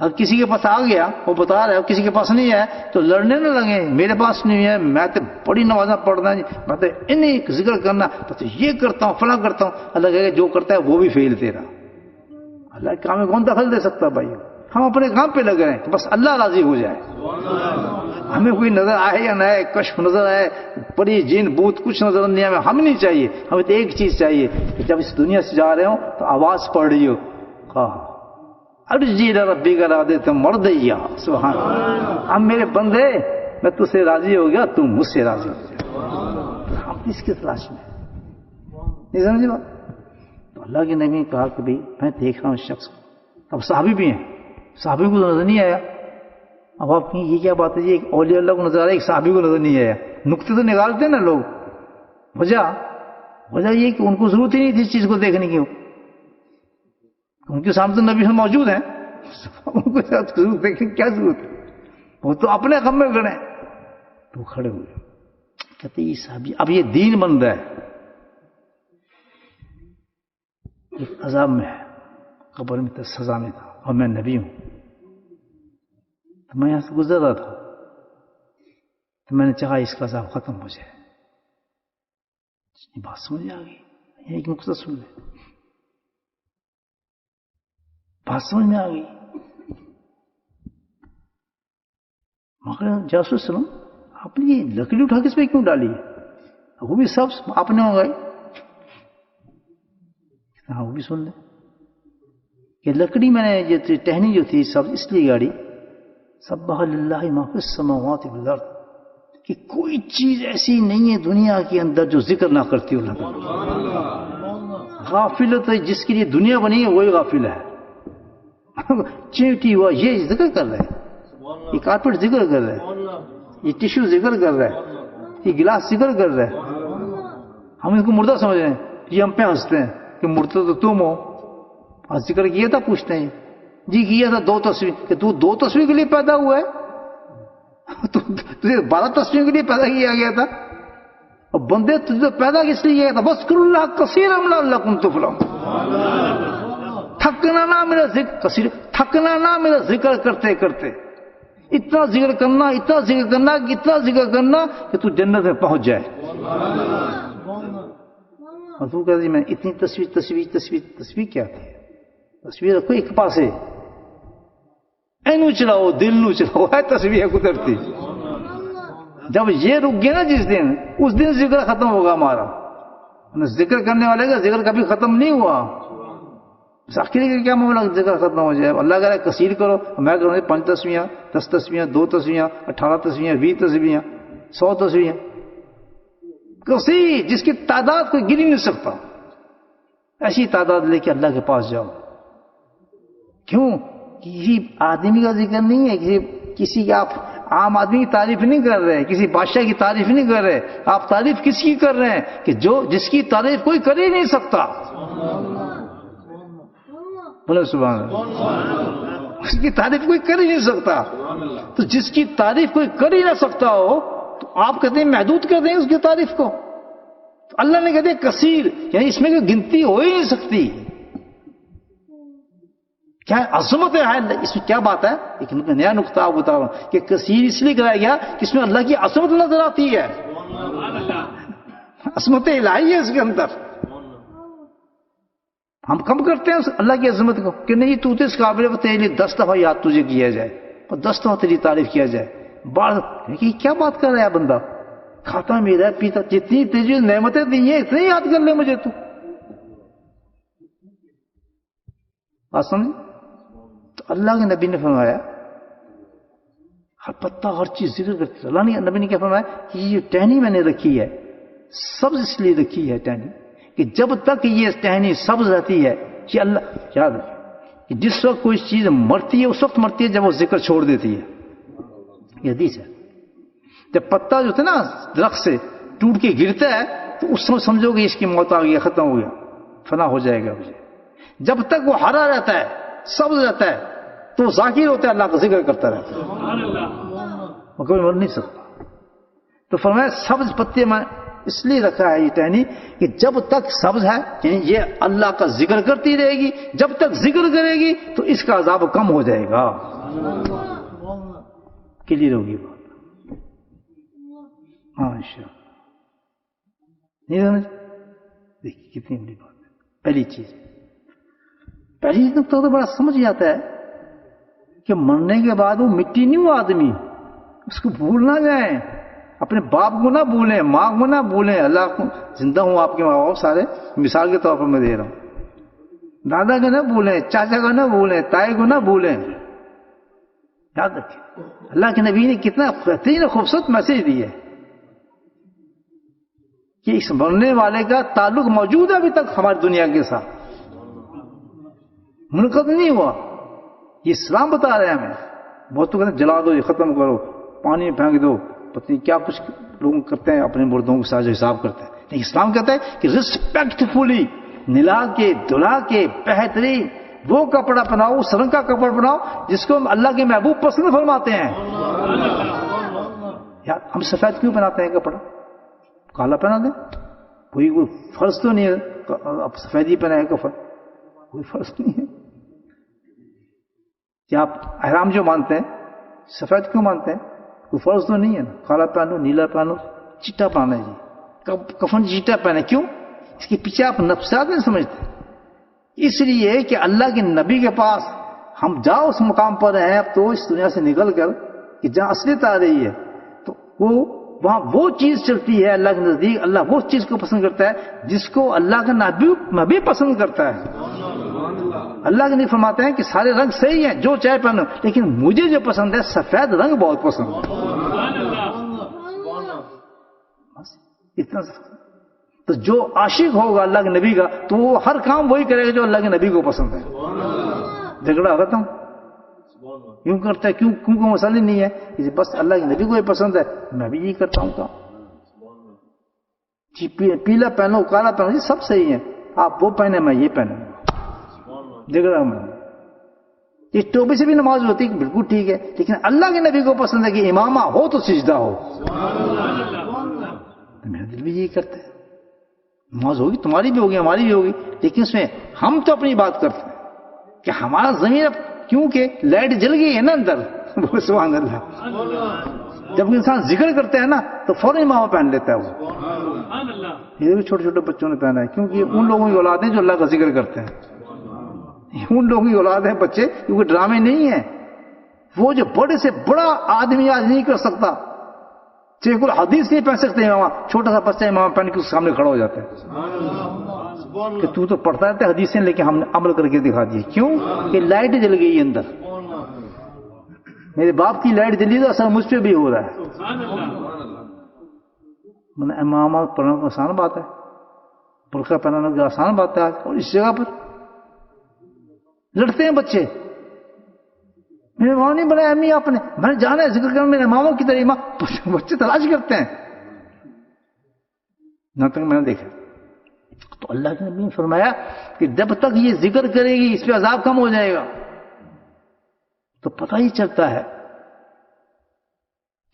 Speaker 1: اگر کسی کے پاس آ گیا وہ بتا رہا ہے, کسی کے پاس نہیں ہے تو لڑنے نہ لگے, میرے پاس نہیں ہے, میں تو بڑی نمازیں پڑھنا, میں تو انہیں ذکر کرنا, میں تو یہ کرتا ہوں فلاں کرتا ہوں. اللہ کہے گا جو کرتا ہے وہ بھی فیل تیرا. اللہ کے کام میں کون دخل دے سکتا بھائی. ہم اپنے کام پہ لگ رہے ہیں کہ بس اللہ راضی ہو جائے. ہمیں کوئی نظر آئے یا نہ آئے, کشف نظر آئے, بڑی جین بوت کچھ نظر نہیں آئے, ہمیں نہیں چاہیے. ہمیں تو ایک چیز چاہیے کہ جب اس دنیا سے جا رہے ہوں تو آواز پڑ رہی ہو, ارجی ربی کا رادے تم مردیا, سبحان اللہ, اب میرے بندے میں تجھ سے راضی ہو گیا, تم مجھ سے راضی ہو گیا. ہم اس کی تلاش میں نہیں سمجھے بات. تو اللہ کے نبی نے کہا کہ بھائی میں دیکھ رہا ہوں اس شخص کو. اب صحابی بھی ہیں, صحابی کو نظر نہیں آیا. اب آپ یہ کیا بات ہے جی, ایک اولیاء اللہ کو نظر آیا, ایک صحابی کو نظر نہیں آیا. نقطے تو نکالتے ہیں نا لوگ. وجہ یہ کہ ان کو ضرورت ہی نہیں تھی اس چیز کو دیکھنے کی, ان کے سامنے تو نبی موجود ہیں, ان کو ضرورت دیکھنے کی کیا ضرورت ہے, وہ تو اپنے غم میں کھڑے ہیں. تو کھڑے ہوئے کہتے یہ صحابی, اب یہ دین بن رہا ہے, ایک عذاب میں ہے, قبر میں تھا, سزا میں تھا, اور میں نبی ہوں. تو میں یہاں سے گزر رہا تھا, تو میں نے چاہا اس کا عذاب ختم ہو جائے. یہ بات سمجھ آ گئی, ایک نقطہ سن لے, بات سمجھ میں آ گئی. مگر جاسوس سنو, آپ نے یہ لکڑی اٹھا کے اس پہ کیوں ڈالی ہے, وہ بھی سب آپ نے منگائی. ہاں وہ بھی سن لیں کہ لکڑی میں نے یہ ٹہنی جو تھی سب اس لیے گاڑی, سبح للہ ما فی السماوات والارض, کہ کوئی چیز ایسی نہیں ہے دنیا کے اندر جو ذکر نہ کرتی ہو. غافل تو جس کے لیے دنیا بنی ہے وہی غافل ہے. چیٹی ہوا یہ ذکر کر رہے ہیں, یہ کارپیٹ ذکر کر رہے ہیں, یہ ٹیشو ذکر کر رہے ہیں, یہ گلاس ذکر کر رہے ہیں. ہم اس کو مردہ سمجھ رہے ہیں, یہ ہم پہ ہنستے ہیں کہ مردہ تو تم ہو. آج ذکر کیا تھا, پوچھتے ہیں جی کیا تھا 2 تصویر, کہ تو 2 تصویر کے لیے پیدا ہوا ہے, تجھے 12 تصویر کے لیے پیدا کیا گیا تھا. اور بندے تجھے پیدا کس لیے کیا تھا, بس کر اللہ کثیر لعلکم تفلحون. تھکنا نہ میرا ذکر کثیر, تھکنا نہ میرا ذکر کرتے کرتے، اتنا ذکر کرنا، اتنا ذکر کرنا، اتنا ذکر کرنا کہ تو جنت میں پہنچ جائے۔ اور تو کہتے میں اتنی تصویر کیا تھی؟ تصویر رکھو ایک پاسے، اینو چلاؤ دل نو چلاؤ، ہے تصویر قدرتی۔ جب یہ رک گیا نا جس دن، اس دن ذکر ختم ہوگا ہمارا۔ ذکر کرنے والے کا ذکر کبھی ختم نہیں ہوا۔ آخری کا کیا معاملہ ذکر ختم ہو جائے؟ اللہ کہہ رہا ہے کثیر کرو، میں کروں 5 تصویاں، 10 تصویاں، 2 تصویاں، 18 تصویاں، 20 تصویاں، 100 تصویاں، کثیر جس کی تعداد کوئی گر ہی نہیں سکتا۔ ایسی تعداد لے کے اللہ کے پاس جاؤ۔ کیوں؟ کسی آدمی کا ذکر نہیں ہے، کسی آپ عام آدمی کی تعریف نہیں کر رہے، کسی بادشاہ کی تعریف نہیں کر رہے، آپ تعریف کس کی کر رہے ہیں؟ کہ جس کی تعریف کوئی کر ہی نہیں سکتا۔ بولے سبحان اللہ۔ اس کی تعریف کوئی کر ہی نہیں سکتا، تو جس کی تعریف کوئی کر ہی نہ سکتا ہو تو آپ کہتے ہیں محدود کر دیں اس کی تعریف کو۔ تو اللہ نے کہتے ہیں کثیر، یعنی اس میں کوئی گنتی ہو ہی نہیں سکتی۔ کیا عظمت ہے اس میں؟ کیا بات ہے؟ ایک نیا نقطہ آپ بتا رہا ہوں کہ کثیر اس لیے کرایا گیا کہ اس میں اللہ کی عظمت نظر آتی ہے، عظمت الہی ہے اس کے اندر۔ ہم کم کرتے ہیں اللہ کی عظمت کو کہ نہیں تو اس قابل ہے تیرے لیے 10 دفعہ یاد تجھے کیا جائے اور 10 دفعہ تیری تعریف کیا جائے۔ کیا بات کر رہا ہے بندہ؟ کھاتا میرا پیتا، جتنی تجھے نعمتیں دی ہیں اتنی یاد کر لے مجھے تو۔ بات سمجھ؟ تو اللہ کے نبی نے فرمایا ہر پتا ہر چیز ذکر کرتی ہے۔ اللہ نے نبی نے کیا فرمایا کہ یہ ٹہنی میں نے رکھی ہے سبز، اس لیے رکھی ہے ٹہنی کہ جب تک یہ ٹہنی سبز رہتی ہے، یہ اللہ یاد رکھے کہ جس وقت کوئی چیز مرتی ہے اس وقت مرتی ہے جب وہ ذکر چھوڑ دیتی ہے۔ یہ حدیث ہے۔ جب پتا جو تھا نا درخت سے ٹوٹ کے گرتا ہے تو اس وقت سمجھو کہ اس کی موت آ گئی، ختم ہو گیا، فنا ہو جائے گا مجھے۔ جب تک وہ ہرا رہتا ہے، سبز رہتا ہے، تو ذاکر ہوتا ہے، اللہ کا ذکر کرتا رہتا ہے، وہ کبھی مر نہیں سکتا۔ تو فرمایا سبز پتے میں اس لیے رکھا ہے یہ ٹہنی کہ جب تک سبز ہے یعنی یہ اللہ کا ذکر کرتی رہے گی، جب تک ذکر کرے گی تو اس کا عذاب کم ہو جائے گا۔ کلیئر ہوگی بات؟ ہاں انشاءاللہ۔ نہیں سمجھ؟ دیکھیے کتنی بڑی بات ہے۔ پہلی چیز نقطہ تو بڑا سمجھ جاتا ہے کہ مرنے کے بعد وہ مٹی نہیں ہوا آدمی، اس کو بھول نہ جائیں، اپنے باپ کو نہ بھولیں، ماں کو نہ بھولیں۔ اللہ کو زندہ ہوں آپ کے ماں باپ سارے، مثال کے طور پر میں دے رہا ہوں۔ دادا کو نہ بھولیں، چاچا کو نہ بھولیں، تائی کو نہ بھولیں۔ یاد رکھیں اللہ کے نبی نے کتنا بہترین خوبصورت میسج دی ہے کہ اس مرنے والے کا تعلق موجود ہے ابھی تک ہماری دنیا کے ساتھ، منقطع نہیں ہوا۔ یہ اسلام بتا رہے ہیں ہمیں۔ بہت تو کہتے ہیں جلا دو، یہ ختم کرو، پانی میں پھینک دو، پتہ نہیں کیا کچھ لوگ کرتے ہیں اپنے مردوں کے ساتھ جو حساب کرتے ہیں۔ لیکن اسلام کہتا ہے کہ ریسپیکٹفلی نلا کے دھلا کے بہترین وہ کپڑا پہناؤ، اس رنگ کا کپڑا پہناؤ جس کو اللہ کے محبوب پسند فرماتے ہیں۔ یار ہم سفید کیوں پہناتے ہیں کپڑا؟ کالا پہنا دیں، کوئی فرض تو نہیں ہے اب سفیدی پہنائے کفن، کوئی فرض نہیں ہے۔ کیا آپ احرام جو مانتے ہیں سفید کیوں مانتے ہیں؟ کوئی فرض تو نہیں ہے نا، کالا پہنو، نیلا پہنو، چٹا پہنا ہے جی، کفن چٹا پہنے، کیوں؟ اس کے پیچھے آپ نفسیات نہیں سمجھتے۔ اس لیے کہ اللہ کے نبی کے پاس ہم جاؤ اس مقام پر ہیں اب تو اس دنیا سے نکل کر کہ جہاں اصلیت آ رہی ہے، تو وہاں وہ چیز چلتی ہے اللہ کے نزدیک، اللہ وہ چیز کو پسند کرتا ہے جس کو اللہ کا نبی پسند کرتا ہے۔ اللہ کے نبی فرماتے ہیں کہ سارے رنگ صحیح ہیں، جو چاہے پہنو، لیکن مجھے جو پسند ہے سفید رنگ بہت پسند ہے۔ اتنا تو جو عاشق ہوگا اللہ کے نبی کا تو وہ ہر کام وہی کرے گا جو اللہ کے نبی کو پسند ہے۔ جھگڑا ختم۔ کیوں کرتا ہے؟ کیوں کو مسئلہ نہیں ہے، بس اللہ کے نبی کو یہ پسند ہے، میں بھی یہی کرتا ہوں کام۔ پیلا پہنو، کالا پہنو، یہ سب صحیح ہے، آپ وہ پہنے میں یہ پہنوں گا، جھگڑا میں۔ یہ ٹوپی سے بھی نماز ہوتی ہے بالکل ٹھیک ہے، لیکن اللہ کے نبی کو پسند ہے کہ امامہ ہو تو سجدہ ہو۔ میرا دل بھی یہی کرتا ہے، نماز ہوگی تمہاری بھی ہوگی ہماری بھی ہوگی، لیکن اس میں ہم تو اپنی بات کرتے ہیں کہ ہمارا ضمیر اب کیونکہ لائٹ جل گئی ہے نا اندر. سبحان اللہ. جب انسان ذکر کرتا ہے نا تو فوراً امامہ پہن لیتا ہے وہ. یہ بھی چھوٹے چھوٹے بچوں نے پہنا ہے کیونکہ ان لوگوں کی اولاد ہیں جو اللہ کا ذکر کرتے ہیں. ان لوگوں کی اولاد ہیں بچے کیونکہ ڈرامے نہیں ہیں. وہ جو بڑے سے بڑا آدمی آج نہیں کر سکتا, شیخ الحدیث نہیں پہن سکتے امامہ, چھوٹا سا بچہ امامہ پہن کے اس کے سامنے کھڑا ہو جاتا ہے کہ تو پڑھتا ہے حدیثیں لیکن ہم نے عمل کر کے دکھا دیے. کیوں کہ لائٹ جل گئی اندر. میرے باپ کی لائٹ جلی تو اثر مجھ پہ بھی ہو رہا ہے. امامہ پڑھنا کو آسان بات ہے, برقع پہنانا کو آسان بات ہے آج. اور اس جگہ پر لڑتے ہیں بچے, میرے ماں نہیں بنایا امی آپ نے, میں نے جانا ہے ذکر کرنا میرے ماموں کی طرح. بچے تلاش کرتے ہیں نہ تک میں نے دیکھا. تو اللہ کے نبی نے فرمایا کہ جب تک یہ ذکر کرے گی اس پہ عذاب کم ہو جائے گا. تو پتہ ہی چلتا ہے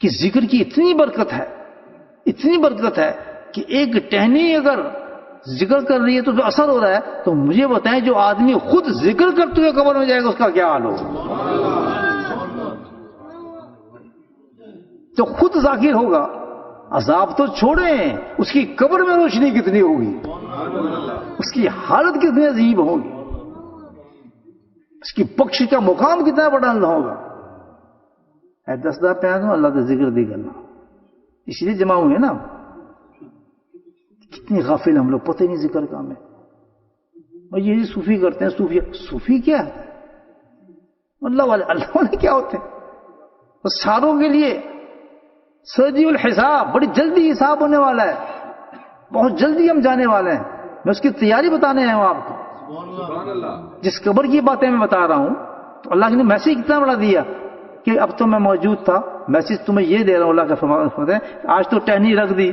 Speaker 1: کہ ذکر کی اتنی برکت ہے کہ ایک ٹہنی اگر ذکر کر رہی ہے تو اثر ہو رہا ہے. تو مجھے بتائیں جو آدمی خود ذکر کرتے ہوئے قبر میں جائے گا اس کا کیا حال ہوگا؟ تو خود ذاکر ہوگا. عذاب تو چھوڑیں, اس کی قبر میں روشنی کتنی ہوگی, اس کی حالت کتنی عجیب ہوگی, اس کی بخش کا مقام کتنا بڑا ہوگا. اے 10 دفعہ پہ آدھوں اللہ کا ذکر دی کرنا, اس لیے جمع ہوئے نا. کتنی غافل ہم لوگ, پتہ ہی نہیں ذکر کا ہمیں. اور یہ صوفی کرتے ہیں. صوفی کیا ہے؟ اللہ والے کیا ہوتے ہیں؟ تو ساروں کے لیے سریع الحساب, بڑی جلدی حساب ہونے والا ہے, بہت جلدی ہم جانے والے ہیں. میں اس کی تیاری بتانے آیا ہوں آپ کو. جس قبر کی باتیں میں بتا رہا ہوں تو اللہ نے میسج کتنا بڑا دیا کہ اب تو میں موجود تھا, میسج تمہیں یہ دے رہا ہوں. اللہ کا فرمان ہے آج تو ٹہنی رکھ دی,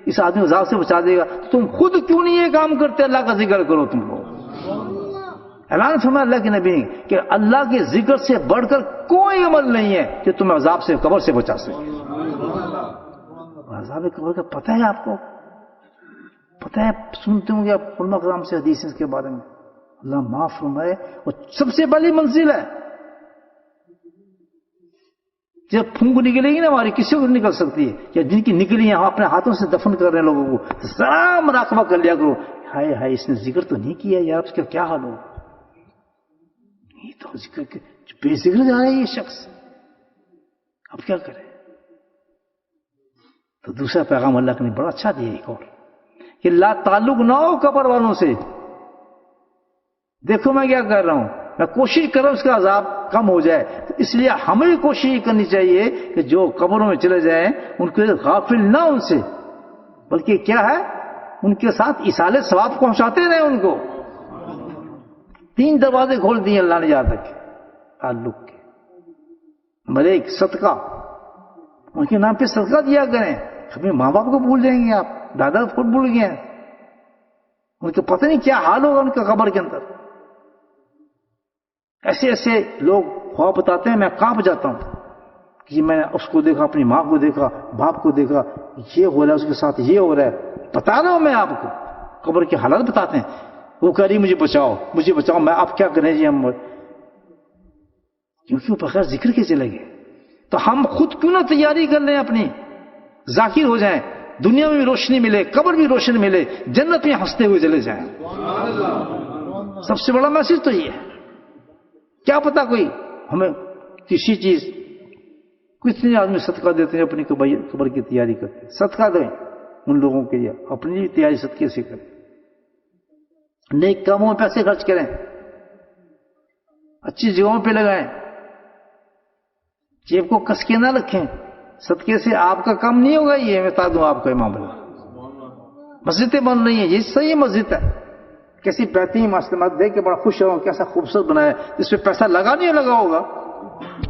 Speaker 1: اس آدمی عذاب سے بچا دے گا. تم خود کیوں نہیں یہ کام کرتے؟ اللہ کا ذکر کرو تم لوگ. اعلان فرمایا اللہ کے نبی نے کہ اللہ کے ذکر سے بڑھ کر کوئی عمل نہیں ہے کہ تمہیں عذاب سے, قبر سے بچا سکے. عذاب قبر کا پتہ ہے آپ کو؟ پتہ ہے, سنتے ہوں گے آپ علماء کرام سے حدیث اس کے بارے میں. اللہ معاف فرمائے. اور سب سے پہلی منزل ہے جب پھونک نکلے گی نا ہماری, کسی کو نکل سکتی ہے, یا جن کی نکلی ہیں ہم اپنے ہاتھوں سے دفن کر رہے ہیں لوگوں کو, ذرا مراقبہ کر لیا کرو. ہائے ہائے اس نے ذکر تو نہیں کیا یار, اس کا کیا حال ہو. یہ تو ذکر بے ذکر جا رہا ہے یہ شخص, اب کیا کرے. تو دوسرا پیغام اللہ نے بڑا اچھا دیا ایک اور, کہ لا تعلق نہ ہو قبر والوں سے. دیکھو میں کیا کر رہا ہوں, میں کوشش کر رہا ہوں اس کا عذاب کم ہو جائے. اس لیے ہمیں کوشش کرنی چاہیے کہ جو قبروں میں چلے جائیں ان کو غافل نہ ان سے, بلکہ کیا ہے ان کے ساتھ ایصال ثواب پہنچاتے رہے. ان کو 3 دروازے کھول دیے اللہ نے یاد رکھے تعلق کے. نمبر 1 صدقہ, ان کے نام پہ صدقہ دیا کریں. اپنے ماں باپ کو بھول جائیں گے آپ, دادا خود بھول گئے ہیں, ان کو پتہ نہیں کیا حال ہوگا ان کا قبر کے اندر. ایسے لوگ خواب بتاتے ہیں, میں کانپ جاتا ہوں کہ میں نے اس کو دیکھا, اپنی ماں کو دیکھا, باپ کو دیکھا, یہ ہو رہا ہے اس کے ساتھ, یہ ہو رہا ہے. بتا رہا ہوں میں آپ کو, قبر کے حالات بتاتے ہیں. وہ کہہ رہی مجھے بچاؤ, میں آپ کیا کریں جی ہم, کیونکہ وہ بغیر ذکر کے چلے گئے. تو ہم خود کیوں نہ تیاری کر لیں اپنی, ذاکر ہو جائیں, دنیا میں بھی روشنی ملے, قبر بھی روشن ملے, جنت میں ہنستے ہوئے چلے جائیں. سب سے بڑا میسج تو یہ ہے. کیا پتا کوئی ہمیں کسی چیز, کتنے آدمی صدقہ دیتے ہیں اپنی قبر کی تیاری کرتے ہیں. صدقہ دیں ان لوگوں کے لیے, اپنی تیاری صدقے سے کریں. نیک کاموں میں پیسے خرچ کریں, اچھی جگہوں پہ لگائیں, جیب کو کس کے نہ رکھیں. صدقے سے آپ کا کام نہیں ہوگا, یہ بتا دوں آپ کا معاملہ. مسجدیں بن رہی ہیں, یہ صحیح مسجد ہے, کیسی بہترین مسجد دیکھ کے بڑا خوش ہوں, کیسا خوبصورت بنایا, اس پہ پیسہ لگا نہیں لگا ہوگا,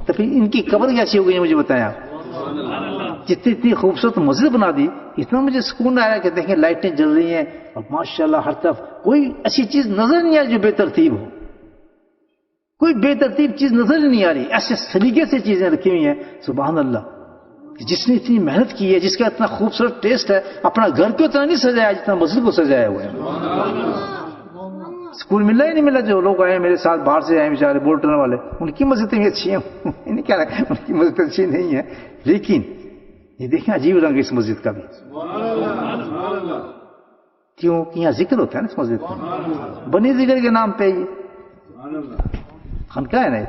Speaker 1: تو پھر ان کی قبر کیسی ہو گئی مجھے بتائیں آپ. اتنی خوبصورت مسجد بنا دی, اتنا مجھے سکون آیا کہ دیکھیں لائٹیں جل رہی ہیں, اور ماشاءاللہ ہر طرف کوئی ایسی چیز نظر نہیں آئی جو بے ترتیب ہو, کوئی بے ترتیب چیز نظر نہیں آ رہی. ایسے سلیقے سے چیزیں رکھی ہوئی ہیں, سبحان اللہ. جس نے اتنی محنت کی ہے, جس کا اتنا خوبصورت ٹیسٹ ہے, اپنا گھر کو اتنا نہیں سجایا جتنا مسجد کو سجایا ہوا ہے. اسکول ملا ہی نہیں ملا. جو لوگ آئے میرے ساتھ باہر سے آئے بیچارے بولٹن والے, ان کی مسجدیں بھی اچھی ہیں, انہیں کیا رکھا, ان کی مسجد اچھی نہیں ہے, لیکن یہ دیکھیں عجیب رنگ اس مسجد کا بھی, کیونکہ یہاں ذکر ہوتا ہے نا اس مسجد میں, بنی ذکر کے نام پہ یہ خانقاہ ہے نا,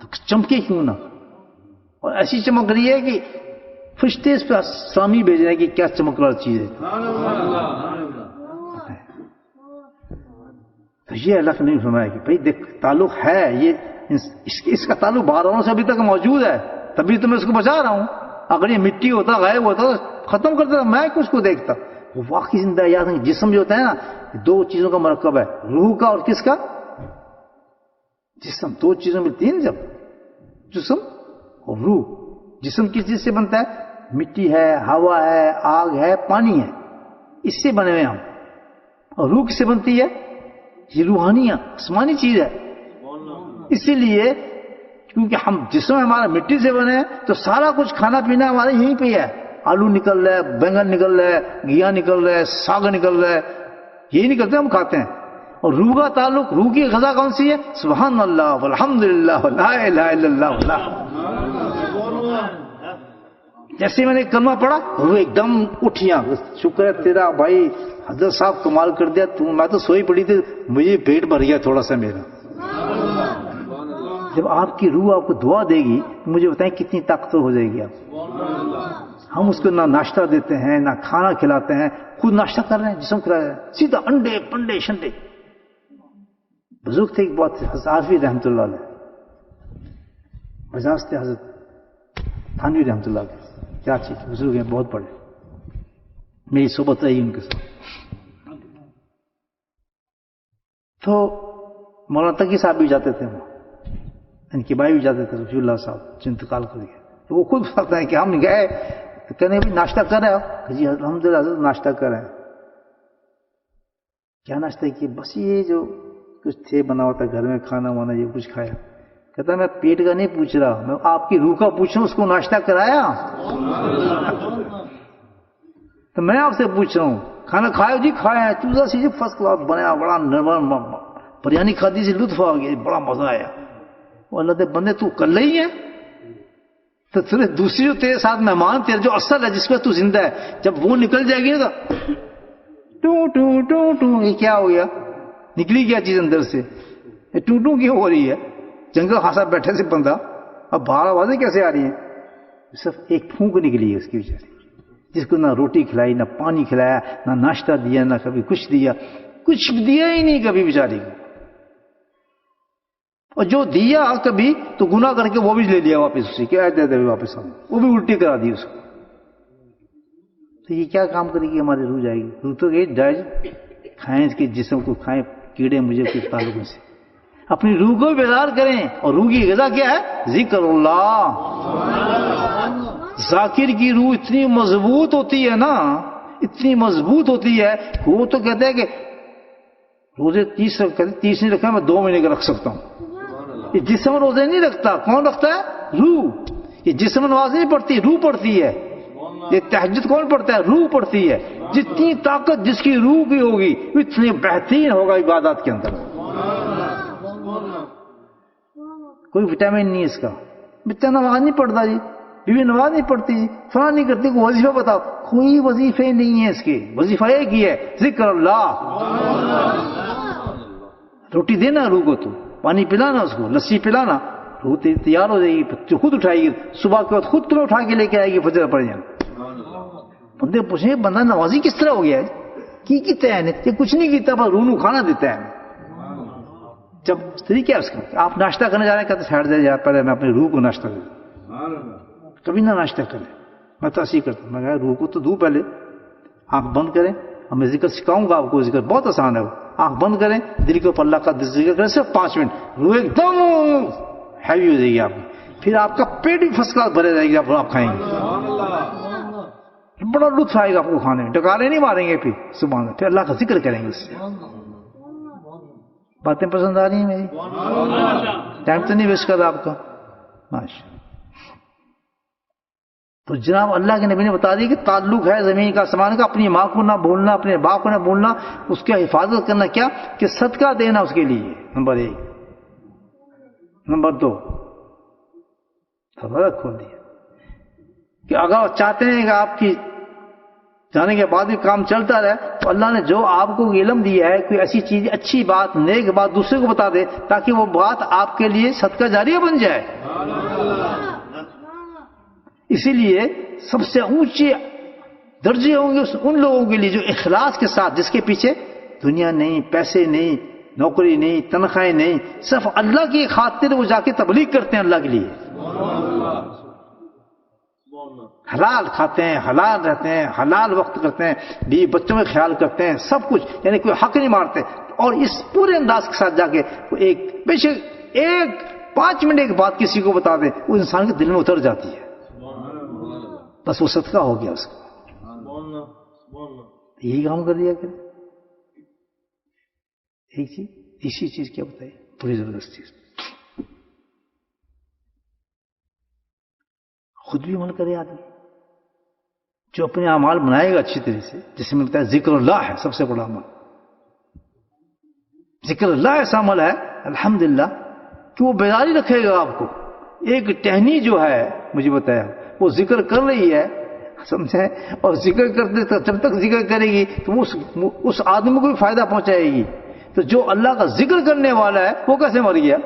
Speaker 1: تو چمکے کیوں نہ, اور ایسی چمک رہی ہے کہ فرشتے اس پہ سلامی بھیج رہے ہیں کہ کیا چمک والی چیز ہے. تو یہ اللہ نے فرمایا کہ بھائی دیکھ تعلق ہے, یہ اس کا تعلق بارہوں سے ابھی تک موجود ہے, تبھی تو میں اس کو بچا رہا ہوں. اگر یہ مٹی ہوتا, غائب ہوتا تو ختم کر دیتا, میں کچھ کو دیکھتا. وہ واقعی زندہ یاد ہے. جسم جو ہوتا ہے نا, دو چیزوں کا مرکب ہے, روح کا اور کس کا, جسم. دو چیزوں ملتی ہیں جب, جسم اور روح. جسم کس چیز سے بنتا ہے, مٹی ہے, ہوا ہے, آگ ہے, پانی ہے, اس سے بنے ہوئے ہم. اور روح کس سے بنتی ہے, یہ روحانیہ آسمانی چیز ہے. اسی لیے کیونکہ ہم جسم ہمارا مٹی سے بنے ہیں, تو سارا کچھ کھانا پینا ہمارے یہیں پہ ہے. آلو نکل رہا ہے, بینگن نکل رہا ہے, گھیا نکل رہا ہے, ساگ نکل رہا ہے, یہی نکلتے ہم کھاتے ہیں. اور روح کا تعلق, روح کی غذا کون سی ہے, سبحان اللہ والحمدللہ لا الہ الا اللہ واللہ. جیسے میں نے کلمہ پڑھا, وہ ایک دم اٹھیاں, شکر ہے تیرا بھائی حضرت صاحب کمال کر دیا, میں تو سوئی پڑی تھی, مجھے پیٹ بھر گیا تھوڑا سا میرا. جب آپ کی روح آپ کو دعا دے گی, مجھے بتائیں کتنی طاقتور ہو جائے گی آپ. ہم اس کو نہ ناشتہ دیتے ہیں, نہ کھانا کھلاتے ہیں, خود ناشتہ کر رہے ہیں, جسم کھلا رہے ہیں, سیدھا انڈے پنڈے شنڈے. بزرگ تھے ایک بہت, حضرت عارفی رحمۃ اللہ علیہ, بجاز تھے حضرت تھانوی رحمۃ اللہ علیہ, کیا چیز, بزرگ ہیں بہت بڑے, میری صحبت رہی ان کے ساتھ. تو مولانا تقی صاحب بھی جاتے تھے, ان کے بھائی بھی جاتے تھے, رفیع اللہ صاحب جو انتقال کر گئے. تو وہ خود بتاتے ہیں کہ ہم گئے تو کہنے بھی ناشتہ کر رہے ہو, جی الحمدللہ حضرت ناشتہ کر رہے ہیں. کیا ناشتہ کیا, بس یہ جو کچھ تھے بنا ہوتا گھر میں کھانا وانا, یہ کچھ کھایا. کہتا میں پیٹ کا نہیں پوچھ رہا, میں آپ کی روح کا پوچھوں, اس کو ناشتہ کرایا. تو میں آپ سے پوچھ رہا ہوں, کھانا کھایا جی کھایا, چوزا سی فرسٹ کلاس بنایا, بڑا نرم, بریانی کھادی سے لطف آ گیا, بڑا مزہ آیا. وہ اللہ دے بندے تو کر ہی ہے, تو تیرے دوسری جو تیرے ساتھ مہمان تیرے جو اصل ہے جس پہ تو زندہ ہے, جب وہ نکل جائے گی نا تو ٹو یہ کیا ہو گیا, نکلی کیا چیز اندر سے, یہ ٹو کیوں ہو رہی ہے, جنگل خاصا بیٹھے سے بندہ, اب باہر آوازیں کیسے آ رہی ہیں, صرف ایک پھونک نکلی ہے اس کی بیچاری, جس کو نہ روٹی کھلائی, نہ پانی کھلایا, نہ ناشتہ دیا, نہ کبھی کچھ دیا, کچھ دیا ہی نہیں کبھی بیچاری کو. اور جو دیا کبھی تو گناہ کر کے وہ بھی لے لیا واپس, اسی کیا دے دے واپس, ہم وہ بھی الٹی کرا دی اس کو. تو یہ کیا کام کرے گی, ہماری روح جائے گی. روح تو یہ جائز کھائیں, اس کے جسم کو کھائیں, کیڑے مجھے کچھ تعلق سے. اپنی روح کو بیدار کریں, اور روح کی غذا کیا ہے, ذکر اللہ. ذاکر کی روح اتنی مضبوط ہوتی ہے نا, اتنی مضبوط ہوتی ہے, وہ تو کہتے ہیں کہ روزے 30 نہیں رکھا, میں 2 مہینے کا رکھ سکتا ہوں. یہ جسم روزے نہیں رکھتا, کون رکھتا ہے, روح. یہ جسم نماز نہیں پڑھتی, روح پڑھتی ہے. یہ تہجد کون پڑھتا ہے, روح پڑھتی ہے. جتنی طاقت جس کی روح کی ہوگی اتنی بہترین ہوگا عبادات کے اندر. کوئی وٹامن نہیں اس کا. بچہ نماز نہیں پڑھتا جی, بیوی نماز نہیں پڑھتی جی, فلاں نہیں کرتی, کوئی وظیفہ بتاؤ, کوئی وظیفے نہیں ہے اس کے. وظیفہ ایک ہی ہے, ذکر اللہ. روٹی دینا روح کو, تو پانی پلانا اس کو, لسی پلانا, روح تیار ہو جائے گی, خود اٹھائے گی, صبح کے وقت خود تمہیں اٹھا کے لے کے آئے گی, فجر پڑ جائے. بندے پوچھیں بندہ نمازی کس طرح ہو گیا ہے, کی کہتے ہیں یہ کچھ نہیں کیتا, پر روح کھانا دیتا ہے. جب طریقہ ہے اس کا, آپ ناشتہ کرنے جا رہے ہیں, کہتے سیٹ دے جا, پہلے میں اپنی روح کو ناشتہ دوں. کبھی نہ ناشتہ کریں, میں تو ایسے ہی کرتا ہوں, میں کہا روح کو تو دوں پہلے. آنکھ بند کریں, اور میں ذکر سکھاؤں گا آپ کو, ذکر بہت آسان ہے. وہ آنکھ بند کریں, دل کے اوپر اللہ کا ذکر کریں, صرف 5 منٹ, روح ایک دم ہیوی ہو جائے گی آپ کی. پھر آپ کا پیٹ بھی فرسٹ کلاس بھرے رہے گی, آپ کھائیں گے, بڑا لطف آئے گا آپ کو کھانے میں, ڈکارے نہیں ماریں گے. پھر سبحان اللہ, پھر اللہ کا ذکر کریں گے اس سے. باتیں پسند آ رہی ہیں میری, ٹائم تو نہیں ویسٹ کر رہا آپ کا, ماشاءاللہ. تو جناب اللہ کے نبی نے بتا دیا کہ تعلق ہے زمین کا آسمان کا، اپنی ماں کو نہ بھولنا، اپنے باپ کو نہ بھولنا، اس کی حفاظت کرنا، کیا کہ صدقہ دینا اس کے لیے، نمبر 1۔ نمبر 2 دروازہ کھول دیا کہ اگر چاہتے ہیں کہ آپ کی جانے کے بعد بھی کام چلتا رہے تو اللہ نے جو آپ کو علم دیا ہے، کوئی ایسی چیز، اچھی بات، نیک بات دوسرے کو بتا دے تاکہ وہ بات آپ کے لیے صدقہ جاریہ بن جائے۔ اسی لیے سب سے اونچے درجے ہوں گے ان لوگوں کے لیے جو اخلاص کے ساتھ، جس کے پیچھے دنیا نہیں، پیسے نہیں، نوکری نہیں، تنخواہیں نہیں، صرف اللہ کی خاطر وہ جا کے تبلیغ کرتے ہیں اللہ کے لیے، حلال کھاتے ہیں، حلال رہتے ہیں، حلال وقت کرتے ہیں، بیوی بچوں میں خیال کرتے ہیں، سب کچھ، یعنی کوئی حق نہیں مارتے، اور اس پورے انداز کے ساتھ جا کے وہ ایک بے شک 5 منٹ ایک بات کسی کو بتا دے، وہ انسان کے دل میں اتر جاتی ہے، بس وہ صدقہ ہو گیا اس کو۔ یہی کام کر دیا کرے۔ ایک چیز، اسی چیز کیا بتائیے، بڑی زبردست چیز، خود بھی عمل کرے آدمی، جو اپنے اعمال بنائے گا اچھی طرح سے، جسے میں بتایا ذکر اللہ ہے سب سے بڑا عمل، ذکر اللہ ایسا عمل ہے الحمدللہ کہ وہ بیداری رکھے گا آپ کو۔ ایک ٹہنی جو ہے مجھے بتایا وہ ذکر کر رہی ہے، سمجھیں، اور ذکر کرتے جب تک ذکر کرے گی تو اس آدمی کو بھی فائدہ پہنچائے گی، تو جو اللہ کا ذکر کرنے والا ہے وہ کیسے مر گیا؟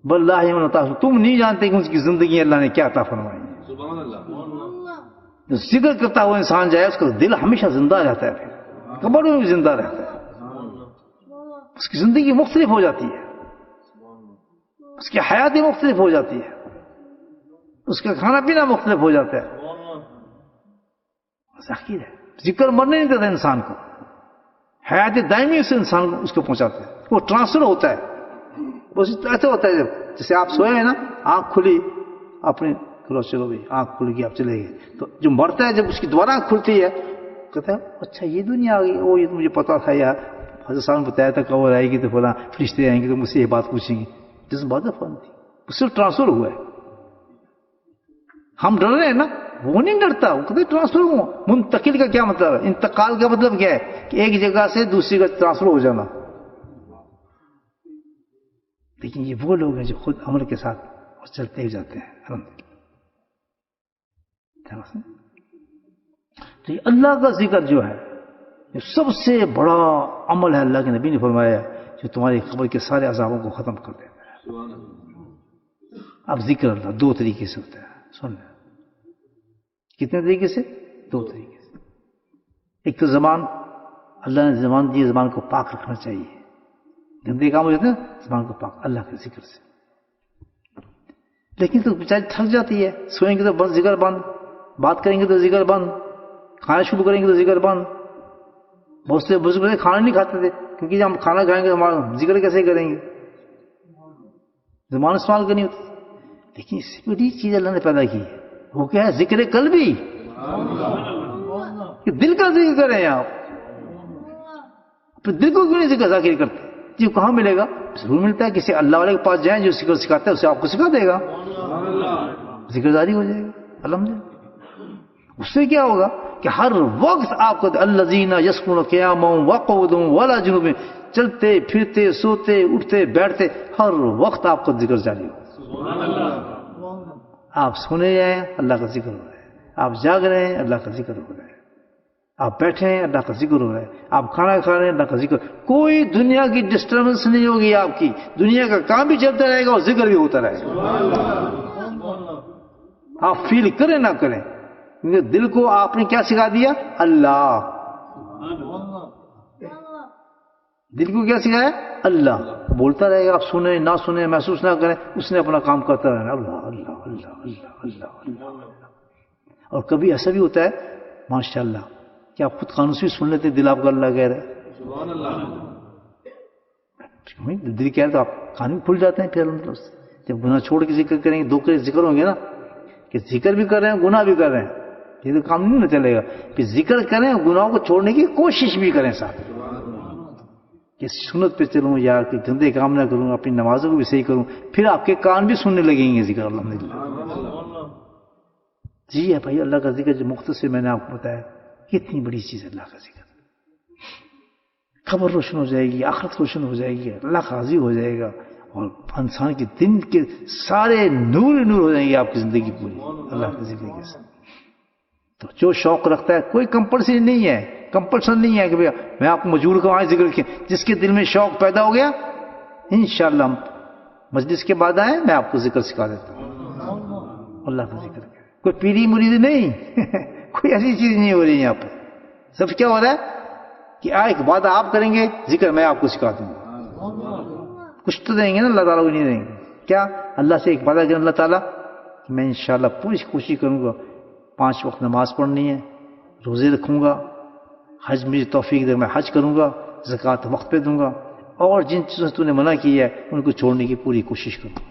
Speaker 1: واللہ من عطا، تم نہیں جانتے کہ اس کی زندگی اللہ نے کیا عطا فرمائی۔ ذکر کرتا ہوا انسان جائے اس کا دل ہمیشہ زندہ رہتا ہے، پھر قبر میں بھی زندہ رہتا ہے، اس کی زندگی مختلف ہو جاتی ہے، اس کی حیاتی مختلف ہو جاتی ہے، اس کا کھانا پینا مختلف ہو جاتا ہے۔ ذکر ہے، ذکر مرنے نہیں دیتا انسان کو، حیات دائمی سے انسان کو اس کو پہنچاتا ہے، وہ ٹرانسفر ہوتا ہے۔ وہ ایسے ہوتا ہے جیسے آپ سوئے ہیں نا، آنکھ کھلی، اپنے چلو بھائی آنکھ کھل گئی، آپ چلے گئے، تو جو مرتا ہے جب اس کی دوبارہ آنکھ کھلتی ہے کہتا ہے اچھا یہ دنیا آ گئی، وہ یہ تو مجھے پتا تھا یار، حضرت صاحب نے بتایا تھا قبر آئے گی تو فلاں فرشتے آئیں گے تو مجھ سے یہ بات پوچھیں گے، جس بات فن تھی اس سے ٹرانسفر ہوا ہے۔ ہم ڈر رہے ہیں نا، وہ نہیں ڈرتا، وہ کہتے ٹرانسفر ہوا۔ منتقل کا کیا مطلب ہے؟ انتقال کا مطلب کیا ہے کہ ایک جگہ سے دوسری جگہ ٹرانسفر ہو جانا۔ لیکن یہ وہ لوگ ہیں جو خود عمل کے ساتھ چلتے ہی جاتے ہیں۔ تو یہ اللہ کا ذکر جو ہے یہ سب سے بڑا عمل ہے، اللہ کے نبی نے فرمایا جو تمہاری قبر کے سارے عذابوں کو ختم کر دیتا ہے۔ اب ذکر اللہ 2 طریقے سے ہوتا ہے، سن لیں کتنے طریقے سے؟ 2 طریقے سے۔ ایک تو زبان، اللہ نے زبان دی، زبان کو پاک رکھنا چاہیے، گندے کام ہو جاتے ہیں زبان کو پاک اللہ کے ذکر سے۔ لیکن تو بیچاری تھک جاتی ہے، سوئیں گے تو بس ذکر بند، بات کریں گے تو ذکر بند، کھانا شروع کریں گے تو ذکر بند۔ بہت سے بزرگ کھانا نہیں کھاتے تھے کیونکہ جب ہم کھانا کھائیں گے ہمارا ذکر کیسے کریں گے، زبان استعمال کرنی ہوتی۔ لیکن اس سے بڑی چیز اللہ نے پیدا کی ہے، وہ کیا ہے؟ ذکر قلبی، کہ دل کا ذکر کریں آپ۔ پھر دل کو کیوں نہیں ذکر کرتے؟ جی کہاں ملے گا؟ ضرور ملتا ہے، کسی اللہ والے کے پاس جائیں جو ذکر سکھاتا ہے اسے آپ کو سکھا دے گا، ذکر داری ہو جائے گا الحمدللہ۔ اس سے کیا ہوگا کہ ہر وقت آپ کو الذین یذکرون قیاما وقعودا وعلی جنوبہم، چلتے پھرتے سوتے اٹھتے بیٹھتے ہر وقت آپ کو ذکر جاری ہو۔ آپ سنے جائیں اللہ کا ذکر ہو رہا ہے، آپ جاگ رہے ہیں اللہ کا ذکر ہو رہا ہے، آپ بیٹھے ہیں اللہ کا ذکر ہو رہا ہے، آپ کھانا کھا رہے ہیں اللہ کا ذکر، کوئی دنیا کی ڈسٹربنس نہیں ہوگی آپ کی، دنیا کا کام بھی چلتا رہے گا اور ذکر بھی ہوتا رہے گا۔ آپ فیل کریں نہ کریں، کیونکہ دل کو آپ نے کیا سکھا دیا؟ اللہ۔ دل کو کیا سکھایا؟ اللہ۔ بولتا رہے گا، آپ سنیں نہ سنیں محسوس نہ کریں، اس نے اپنا کام کرتا رہنا، اللہ اللہ اللہ اللہ اللہ اللہ۔ اور کبھی ایسا بھی ہوتا ہے ماشاءاللہ کہ آپ خود قانون سے سن لیتے، دل آپ کا اللہ کہہ رہے، دل کہہ رہے تو آپ کان بھی کھل جاتے ہیں۔ پھر جب گناہ چھوڑ کے ذکر کریں گے، 2 کے ذکر ہوں گے نا، کہ ذکر بھی کر رہے ہیں گناہ بھی کر رہے ہیں، یہ تو کام نہیں نہ چلے گا۔ کہ ذکر کریں گناہوں کو چھوڑنے کی کوشش بھی کریں ساتھ، کہ سنت پہ چلوں یا کہ گندے کام نہ کروں، اپنی نمازوں کو بھی صحیح کروں، پھر آپ کے کان بھی سننے لگیں گے ذکر الحمدللہ۔ جی ہے بھائی اللہ کا ذکر جو مختصر میں نے آپ کو بتایا کتنی بڑی چیز ہے اللہ کا ذکر. خبر روشن ہو جائے گی, آخرت روشن ہو جائے گی, اللہ راضی ہو جائے گا, اور انسان کے دن کے سارے نور نور ہو جائیں گے آپ کی زندگی پوری اللہ کے ذکر کے ساتھ. تو جو شوق رکھتا ہے, کوئی کمپلسری نہیں ہے, کمپلسن نہیں ہے کہ بھیا میں آپ کو مجبور کروں آج ذکر کے. جس کے دل میں شوق پیدا ہو گیا انشاءاللہ مجلس کے بعد آئے میں آپ کو ذکر سکھا دیتا ہوں اللہ کا ذکر. کوئی پیری مرید نہیں کوئی ایسی چیز نہیں ہو رہی ہے یہاں پہ. سب کیا ہو رہا ہے کہ ایک وعدہ آپ کریں گے, ذکر میں آپ کو سکھا دوں گا. کچھ تو دیں گے نا اللہ تعالیٰ کو, نہیں دیں گے. کیا اللہ سے ایک وعدہ کریں اللہ تعالیٰ کہ میں انشاءاللہ پوری کوشش کروں گا 5 وقت نماز پڑھنی ہے, روزے رکھوں گا, حج مجھے توفیق دے میں حج کروں گا, زکوٰۃ وقت پہ دوں گا, اور جن چیزوں سے تو نے منع کی ہے ان کو چھوڑنے کی پوری کوشش کروں گا.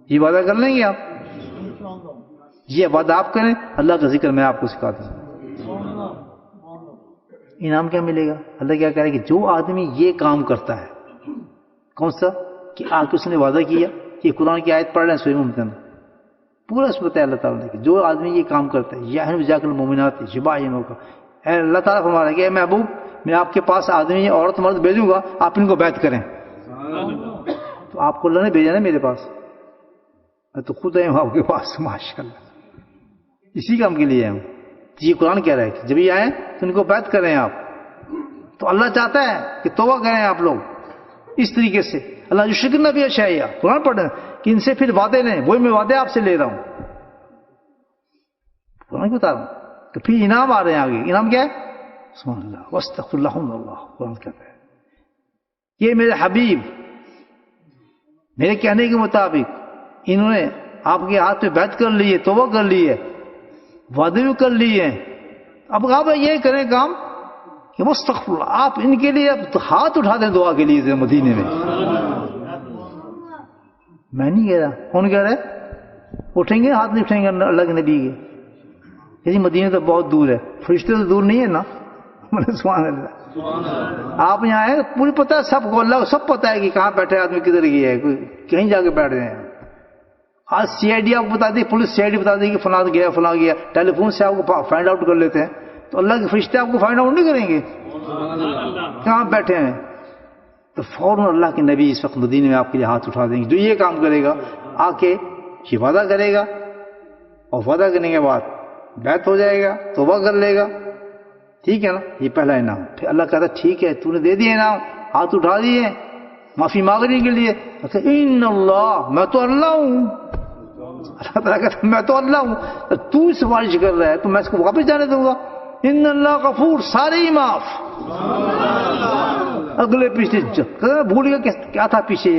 Speaker 1: یہ وعدہ کر لیں گے آپ؟ یہ وعدہ آپ کریں, اللہ کا ذکر میں آپ کو سکھا دوں گا. انعام کیا ملے گا؟ اللہ کیا کہہ رہے کہ جو آدمی یہ کام کرتا ہے, کون سا کہ آ کے اس نے وعدہ کیا, یہ قرآن کی آیت پڑھ رہے ہیں سورہ ممتحنہ, پورا اس بتایا اللہ تعالیٰ نے کہ جو آدمی یہ کام کرتا ہے یا جاکر المومنات جباہنوں کا, اے اللہ تعالیٰ فرما رہا ہے کہ اے محبوب میں آپ کے پاس آدمی عورت مرد بھیجوں گا, آپ ان کو بیعت کریں. تو آپ کو اللہ نے بھیجا نا میرے پاس, میں تو خود آیا ہوں آپ کے پاس ماشاءاللہ, اسی کام کے لیے آیا ہوں. یہ قرآن کہہ رہا ہے کہ جب یہ آئیں تو ان کو بیعت کریں آپ. تو اللہ چاہتا ہے کہ توبہ کریں آپ لوگ اس طریقے سے. اللہ جو شکر نبی اشیاء قرآن پڑھ رہے ہیں کہ ان سے پھر وعدے لیں, وہی میں وعدے آپ سے لے رہا ہوں, قرآن کی بتا رہا ہوں. تو پھر انعام آ رہے ہیں آگے. انعام کیا ہے؟ سبحان اللہ واستغفر لهم اللہ. قرآن کہتا ہے یہ میرے حبیب میرے کہنے کے مطابق انہوں نے آپ کے ہاتھ پہ بیعت کر لی ہے, توبہ کر لی ہے, وعدے بھی کر لیے ہیں. اب آپ یہ کریں کام کہ مستغفر اللہ, آپ ان کے لیے اب ہاتھ اٹھا دیں دعا کے لیے مدینے میں. میں نہیں کہہ رہا, کون کہہ رہا ہے؟ اٹھیں گے ہاتھ نہیں اٹھیں گے اللہ کے نبی کے. کہ مدینے تو بہت دور ہے, فرشتے تو دور نہیں ہے نا. سبحان اللہ. آپ یہاں آئے پوری پتہ ہے سب کو, اللہ کو سب پتہ ہے کہ کہاں بیٹھے آدمی, کدھر گیا ہے, کوئی کہیں جا کے بیٹھ رہے ہیں. آج سی آئی ڈی آپ کو بتا دی, پولیس سی آئی ڈی بتا دی کہ فلاں گیا فلاں گیا, ٹیلی فون سے آپ کو فائنڈ آؤٹ کر لیتے ہیں. تو اللہ کے فرشتے آپ کو فائنڈ آؤٹ نہیں کریں گے کہاں بیٹھے ہیں. تو فوراً اللہ کے نبی اس وقت مدینے میں آپ کے لیے ہاتھ اٹھا دیں گے. جو یہ کام کرے گا آ کے یہ وعدہ کرے گا, اور وعدہ کرنے کے بعد بیعت ہو جائے گا, توبہ کر لے گا, ٹھیک ہے نا. یہ پہلا انعام. پھر اللہ کہتا ہے ٹھیک ہے تو نے دے دیے انعام, ہاتھ اٹھا دیے معافی مانگنے کے لیے. ان اللہ, میں تو اللہ ہوں. اللہ تعالیٰ کہتا میں تو اللہ ہوں, تو سفارش کر رہا ہے تو میں اس کو واپس جانے دوں گا. ان اللہ غفور, سارے ہی معاف. اگلے پیچھے بھول گیا کیا تھا پیچھے,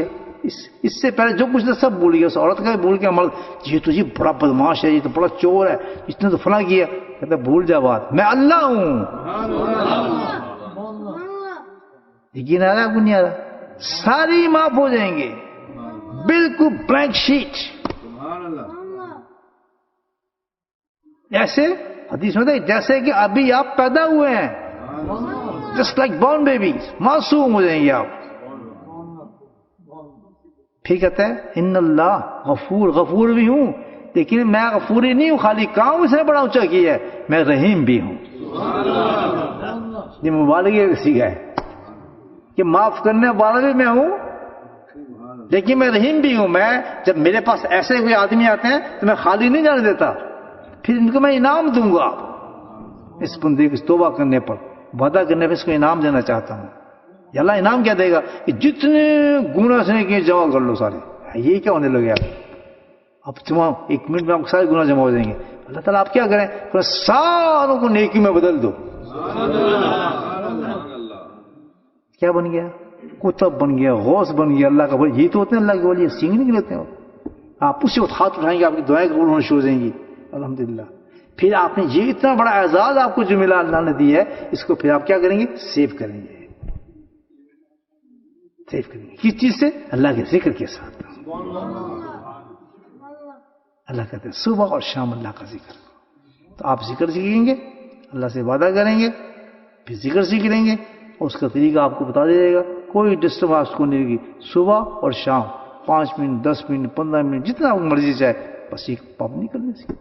Speaker 1: اس سے پہلے جو کچھ تھا سب بھول گیا. اس عورت کا بھی بھول گیا, مرد یہ تو جی بڑا بدماش ہے, یہ تو بڑا چور ہے, اس نے تو فلاں کیا. کہتا بھول جا بات, میں اللہ ہوں. یقین آ رہا ہے آپ کو نہیں آ رہا؟ ساری معاف ہو جائیں گے, بالکل بلینک شیٹ. ایسے حدیث میں جیسے کہ ابھی آپ پیدا ہوئے ہیں, جسٹ لائک بورن بیبیز, معصوم ہو جائیں گے آپ. پھر کہتا ہے ان اللہ غفور, غفور بھی ہوں لیکن میں غفور ہی نہیں ہوں, خالی کام سے بڑا اونچا کیا ہے, میں رحیم بھی ہوں. یہ مبالغے کسی کا ہے کہ معاف کرنے والا بھی میں ہوں لیکن میں رحیم بھی ہوں. میں جب میرے پاس ایسے کوئی آدمی آتے ہیں تو میں خالی نہیں جانے دیتا, پھر ان کو میں انعام دوں گا. اس بندے کو توبہ کرنے پر, وعدہ کرنے پر اس کو انعام دینا چاہتا ہوں. یا اللہ انعام کیا دے گا کہ جتنے گناہ سے کیے جمع کر لو سارے. یہ کیا ہونے لگے آپ, اب جمع 1 منٹ میں آپ سارے گناہ جمع ہو جائیں گے. اللہ تعالیٰ آپ کیا کریں, ساروں کو نیکی میں بدل دو. کیا بن گیا, کتب بن گیا, غوث بن گیا اللہ کا ولی. یہ تو ہوتے ہیں اللہ کے ولی, سینگ نہیں لیتے ہیں. آپ اسی وقت ہاتھ اٹھائیں گے, آپ کی دعائیں قبول ہونا شروع ہو جائیں گی الحمدللہ. پھر آپ نے یہ اتنا بڑا اعزاز آپ کو جو ملا اللہ نے دیا ہے, اس کو پھر آپ کیا کریں گے, سیو کریں گے. سیو کریں گے کس چیز سے؟ اللہ کے ذکر کے ساتھ. اللہ کہتے ہیں صبح اور شام اللہ کا ذکر. تو آپ ذکر سیکھیں گے, اللہ سے وعدہ کریں گے, پھر ذکر سیکھ لیں گے, اور اس کا طریقہ آپ کو بتا دے گا. کوئی ڈسٹرب آپ کو نہیں ہوگی. صبح اور شام 5 منٹ 10 منٹ 15 منٹ جتنا مرضی چاہے, بس ایک پابندی کرنے سے